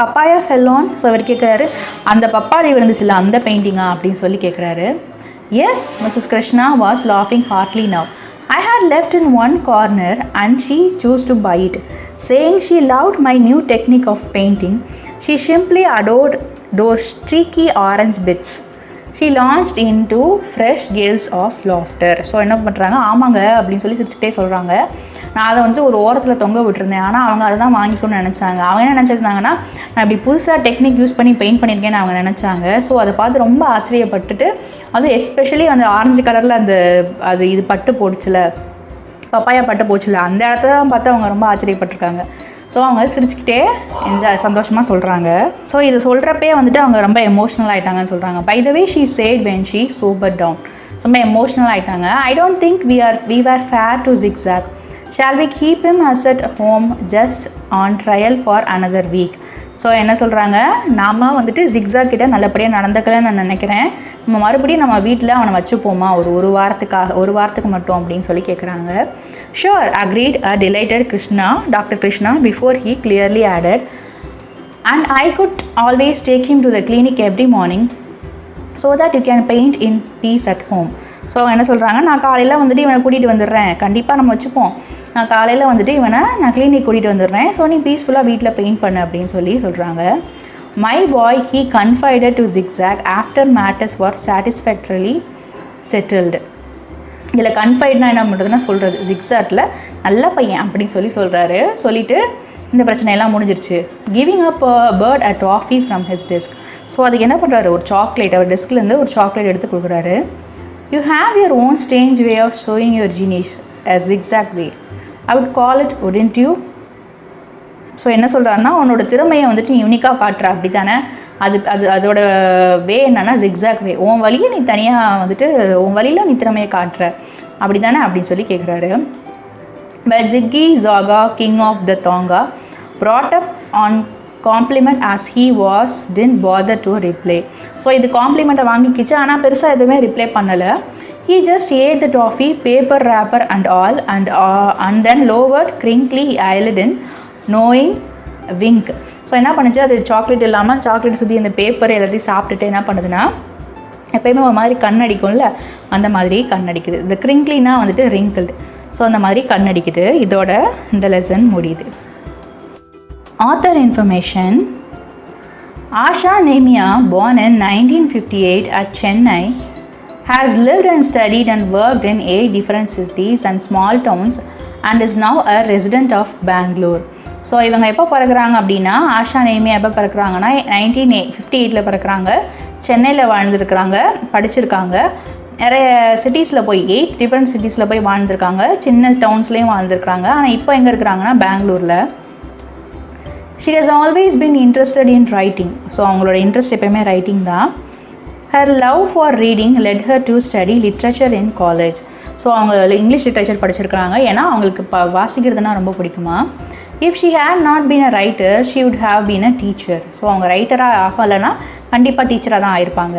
papaya fell on? So அவர் கேட்குறாரு, அந்த பப்பாளி விழுந்துச்சுல்ல அந்த பெயிண்டிங்கா அப்படின்னு சொல்லி கேட்குறாரு. Yes, Mrs. Krishna was laughing heartily now. I had left in one corner and she chose to buy it, saying she loved my new technique of painting. She simply adored those streaky orange bits. She launched into fresh gales of laughter. So என்ன பண்ணுறாங்க, ஆமாங்க அப்படின்னு சொல்லி சிரிச்சுட்டே சொல்கிறாங்க. நான் அதை வந்து ஒரு ஓரத்தில் தொங்க விட்டுருந்தேன், ஆனால் அவங்க அதை தான் வாங்கிக்கணும்னு நினச்சாங்க. அவங்க என்ன நினச்சிருந்தாங்கன்னா, நான் இப்படி புதுசாக டெக்னிக் யூஸ் பண்ணி பெயிண்ட் பண்ணியிருக்கேன்னு அவங்க நினச்சாங்க. ஸோ அதை பார்த்து ரொம்ப ஆச்சரியப்பட்டுட்டு, அதுவும் எஸ்பெஷலி அந்த ஆரஞ்சு கலரில் அது இது பட்டு போடுச்சுல, பப்பாயா பட்டு போச்சுல, அந்த இடத்துல தான் பார்த்து அவங்க ரொம்ப ஆச்சரியப்பட்டிருக்காங்க. ஸோ அவங்க சிரிச்சுக்கிட்டே சந்தோஷமாக சொல்கிறாங்க. ஸோ இது சொல்கிறப்பே வந்துட்டு அவங்க ரொம்ப எமோஷ்னல் ஆகிட்டாங்கன்னு சொல்கிறாங்க. By the way she said when she super down. ரொம்ப எமோஷ்னல் ஆகிட்டாங்க. I don't think we were fair to Zigzag. Shall we keep him as at home just on trial for another week? So என்ன சொல்கிறாங்க, நாம் வந்துட்டு ஜிக்ஸாக் கிட்ட நல்லபடியாக நடந்துக்கலன்னு நான் நினைக்கிறேன். நம்ம மறுபடியும் நம்ம வீட்டில் அவனை வச்சுப்போமா ஒரு வாரத்துக்கு மட்டும் அப்படின்னு சொல்லி கேட்குறாங்க. Sure, agreed a delighted doctor Krishna before he clearly added, and I could always take him to the clinic every morning so that you can paint in peace at home. So என்ன சொல்கிறாங்க, நான் காலையில் வந்துட்டு இவனை கூட்டிகிட்டு வந்துடுறேன், கண்டிப்பாக நம்ம வச்சுப்போம், நான் காலையில் வந்துட்டு நான் கிளினிக் கூட்டிகிட்டு வந்துடுறேன், ஸோ நீ பீஸ்ஃபுல்லாக வீட்டில் பெயிண்ட் பண்ணு அப்படின்னு சொல்கிறாங்க. My boy he confided to Zigzag after matters were satisfactorily settled. இதில் கன்ஃபைட்னா என்ன பண்ணுறதுன்னா சொல்கிறது, ஜிக்ஸாக்ல நல்ல பையன் அப்படின்னு சொல்கிறாரு. சொல்லிவிட்டு இந்த பிரச்சனையெல்லாம் முடிஞ்சிருச்சு. Giving up bird a toffee from his desk. So அதுக்கு என்ன பண்ணுறாரு, ஒரு சாக்லேட், அவர் டெஸ்க்லேருந்து ஒரு சாக்லேட் எடுத்து கொடுக்குறாரு. You have your own strange way of showing your genius a zigzag way. I would call it, wouldn't you? So என்ன சொல்கிறாருன்னா, உன்னோட திறமையை வந்துட்டு நீ யூனிக்காக காட்டுற அப்படி தானே, அதோட வே என்னன்னா ஜிக்ஸாக் வே. உன் வழியை நீ தனியாக வந்துட்டு உன் வழியில் நீ திறமையை காட்டுற அப்படி தானே அப்படின்னு சொல்லி கேட்குறாரு. But Ziggy Zaga, king of the Tonga, brought up on compliment as he was, didn't bother to reply. So இது காம்ப்ளிமெண்ட்டை வாங்கிக்கிச்சு, ஆனால் பெருசாக எதுவுமே ரிப்ளை பண்ணலை. He just ate the toffee, paper wrapper and all, and then lowered crinkly eyelid in knowing wink. So என்ன பண்ணுச்சு, அது சாக்லேட் இல்லாமல் சாக்லேட் சுற்றி அந்த பேப்பர் எல்லாத்தையும் சாப்பிட்டுட்டு என்ன பண்ணுதுன்னா, எப்போயுமே ஒரு மாதிரி கண் அடிக்கும்ல, அந்த மாதிரி கண் அடிக்குது. இந்த கிரிங்க்லினா வந்துட்டு ரிங்கிள்டு. ஸோ அந்த மாதிரி கண் அடிக்குது. இதோட இந்த லெசன் முடியுது. Author information. Asha Nehemiah, born in 1958 at Chennai, has lived and studied and worked in 8 different cities and small towns and is now a resident of Bangalore. So இவங்க எப்போ பிறக்கிறாங்க அப்படின்னா, ஆஷா நேமியா எப்போ பிறக்கிறாங்கன்னா 1958 பிறக்கிறாங்க. சென்னையில் வாழ்ந்துருக்குறாங்க, படிச்சிருக்காங்க, நிறைய சிட்டிஸில் போய் 8 டிஃப்ரெண்ட் சிட்டிஸில் போய் வாழ்ந்துருக்காங்க, சின்ன டவுன்ஸ்லேயும் வாழ்ந்துருக்குறாங்க. ஆனால் இப்போ எங்கே இருக்கிறாங்கன்னா பெங்களூரில். She has always been interested in writing. So அவங்களோட இன்ட்ரெஸ்ட் எப்போயுமே ரைட்டிங் தான். Her love for reading led her to study literature in college. So அவங்க இங்கிலீஷ் லிட்ரேச்சர் படிச்சிருக்கிறாங்க, ஏன்னா அவங்களுக்கு வாசிக்கிறதுனா ரொம்ப பிடிக்குமா. If she had not been a writer, she would have been a teacher. So அவங்க ரைட்டராக ஆகலைன்னா கண்டிப்பாக டீச்சராக தான் ஆயிருப்பாங்க.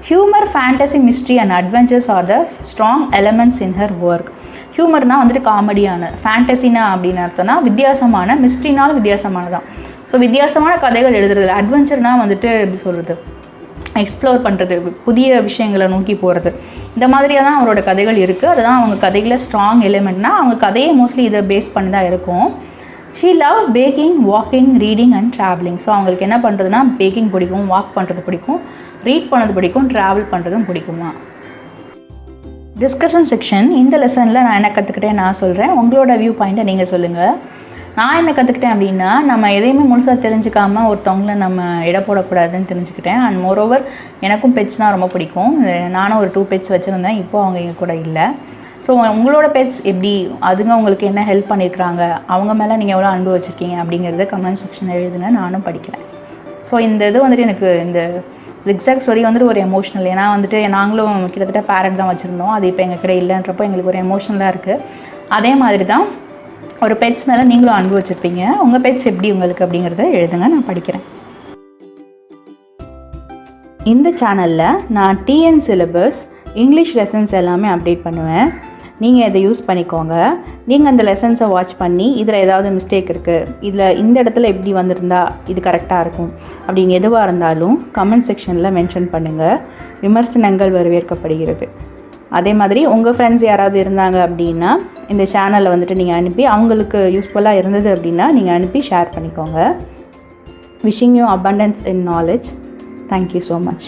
Humor, fantasy, mystery and adventures are the strong elements in her work. ஹியூமர்னால் வந்துட்டு காமெடியான, ஃபேண்டசினா அப்படின்னு அர்த்தம்னா வித்தியாசமான, மிஸ்ட்ரினாலும் வித்தியாசமானதான். ஸோ வித்தியாசமான கதைகள் எழுதுறது, அட்வென்ச்சர்னால் வந்துட்டு எப்படி சொல்கிறது, எக்ஸ்ப்ளோர் பண்ணுறது, புதிய விஷயங்களை நோக்கி போகிறது, இந்த மாதிரியாக தான் அவரோட கதைகள் இருக்குது. அதுதான் அவங்க கதைகளில் ஸ்ட்ராங் எலிமெண்ட்னா, அவங்க கதையை மோஸ்ட்லி இதை பேஸ் பண்ணி தான் இருக்கும். She love baking, walking, reading and travelling. So அவங்களுக்கு என்ன பண்ணுறதுனா, பேக்கிங் பிடிக்கும், வாக் பண்ணுறது பிடிக்கும், ரீட் பண்ணது பிடிக்கும், ட்ராவல் பண்ணுறதும் பிடிக்குமா. Discussion section. இந்த லெசனில் நான் என்ன கற்றுக்கிட்டேன் நான் சொல்கிறேன், உங்களோட வியூ பாயிண்ட்டை நீங்கள் சொல்லுங்கள். நான் என்ன கற்றுக்கிட்டேன் அப்படின்னா, நம்ம எதையுமே முழுசாக தெரிஞ்சுக்காமல் ஒருத்தவங்கள நம்ம இட போடக்கூடாதுன்னு தெரிஞ்சுக்கிட்டேன். அண்ட் மோரோவர் எனக்கும் பெட்ஸ்னால் ரொம்ப பிடிக்கும். நானும் ஒரு 2 பெட்ஸ் வச்சுருந்தேன், இப்போது அவங்க எங்கள் கூட இல்லை. ஸோ உங்களோட பெட்ஸ் எப்படி, அதுங்க உங்களுக்கு என்ன ஹெல்ப் பண்ணியிருக்கிறாங்க, அவங்க மேலே நீங்கள் எவ்வளோ அன்பு வச்சுருக்கீங்க அப்படிங்கிறத கமெண்ட் செக்ஷன் எழுதுங்க, நானும் படிக்கிறேன். ஸோ இந்த இது வந்துட்டு எனக்கு இந்த ஜிக்ஸாக் ஸ்டோரி வந்துட்டு ஒரு எமோஷ்னல். ஏன்னா வந்துட்டு நாங்களும் கிட்டத்தட்ட பேரட் தான் வச்சுருந்தோம், அது இப்போ எங்கள் கிட்ட இல்லைன்றப்போ எங்களுக்கு ஒரு எமோஷ்னலாக இருக்குது. அதே மாதிரி தான் ஒரு பெட்ஸ் மேலே நீங்களும் அன்பு வச்சுருப்பீங்க. உங்கள் பெட்ஸ் எப்படி உங்களுக்கு அப்படிங்கிறத எழுதுங்க, நான் படிக்கிறேன். இந்த சேனலில் நான் டிஎன் சிலபஸ், இங்கிலீஷ் லெசன்ஸ் எல்லாமே அப்டேட் பண்ணுவேன். நீங்கள் இதை யூஸ் பண்ணிக்கோங்க. நீங்கள் அந்த லெசன்ஸை வாட்ச் பண்ணி இதில் ஏதாவது மிஸ்டேக் இருக்குது, இதில் இந்த இடத்துல எப்படி வந்திருந்தா இது கரெக்டாக இருக்கும் அப்படின்னு எதுவாக இருந்தாலும் கமெண்ட் செக்ஷனில் மென்ஷன் பண்ணுங்கள். விமர்சனங்கள் வரவேற்கப்படுகிறது. அதே மாதிரி உங்கள் ஃப்ரெண்ட்ஸ் யாராவது இருந்தாங்க அப்படின்னா இந்த சேனலில் வந்துட்டு நீங்கள் அனுப்பி, அவங்களுக்கு யூஸ்ஃபுல்லாக இருந்தது அப்படின்னா நீங்கள் அனுப்பி ஷேர் பண்ணிக்கோங்க. Wishing you abundance in knowledge. Thank you so much.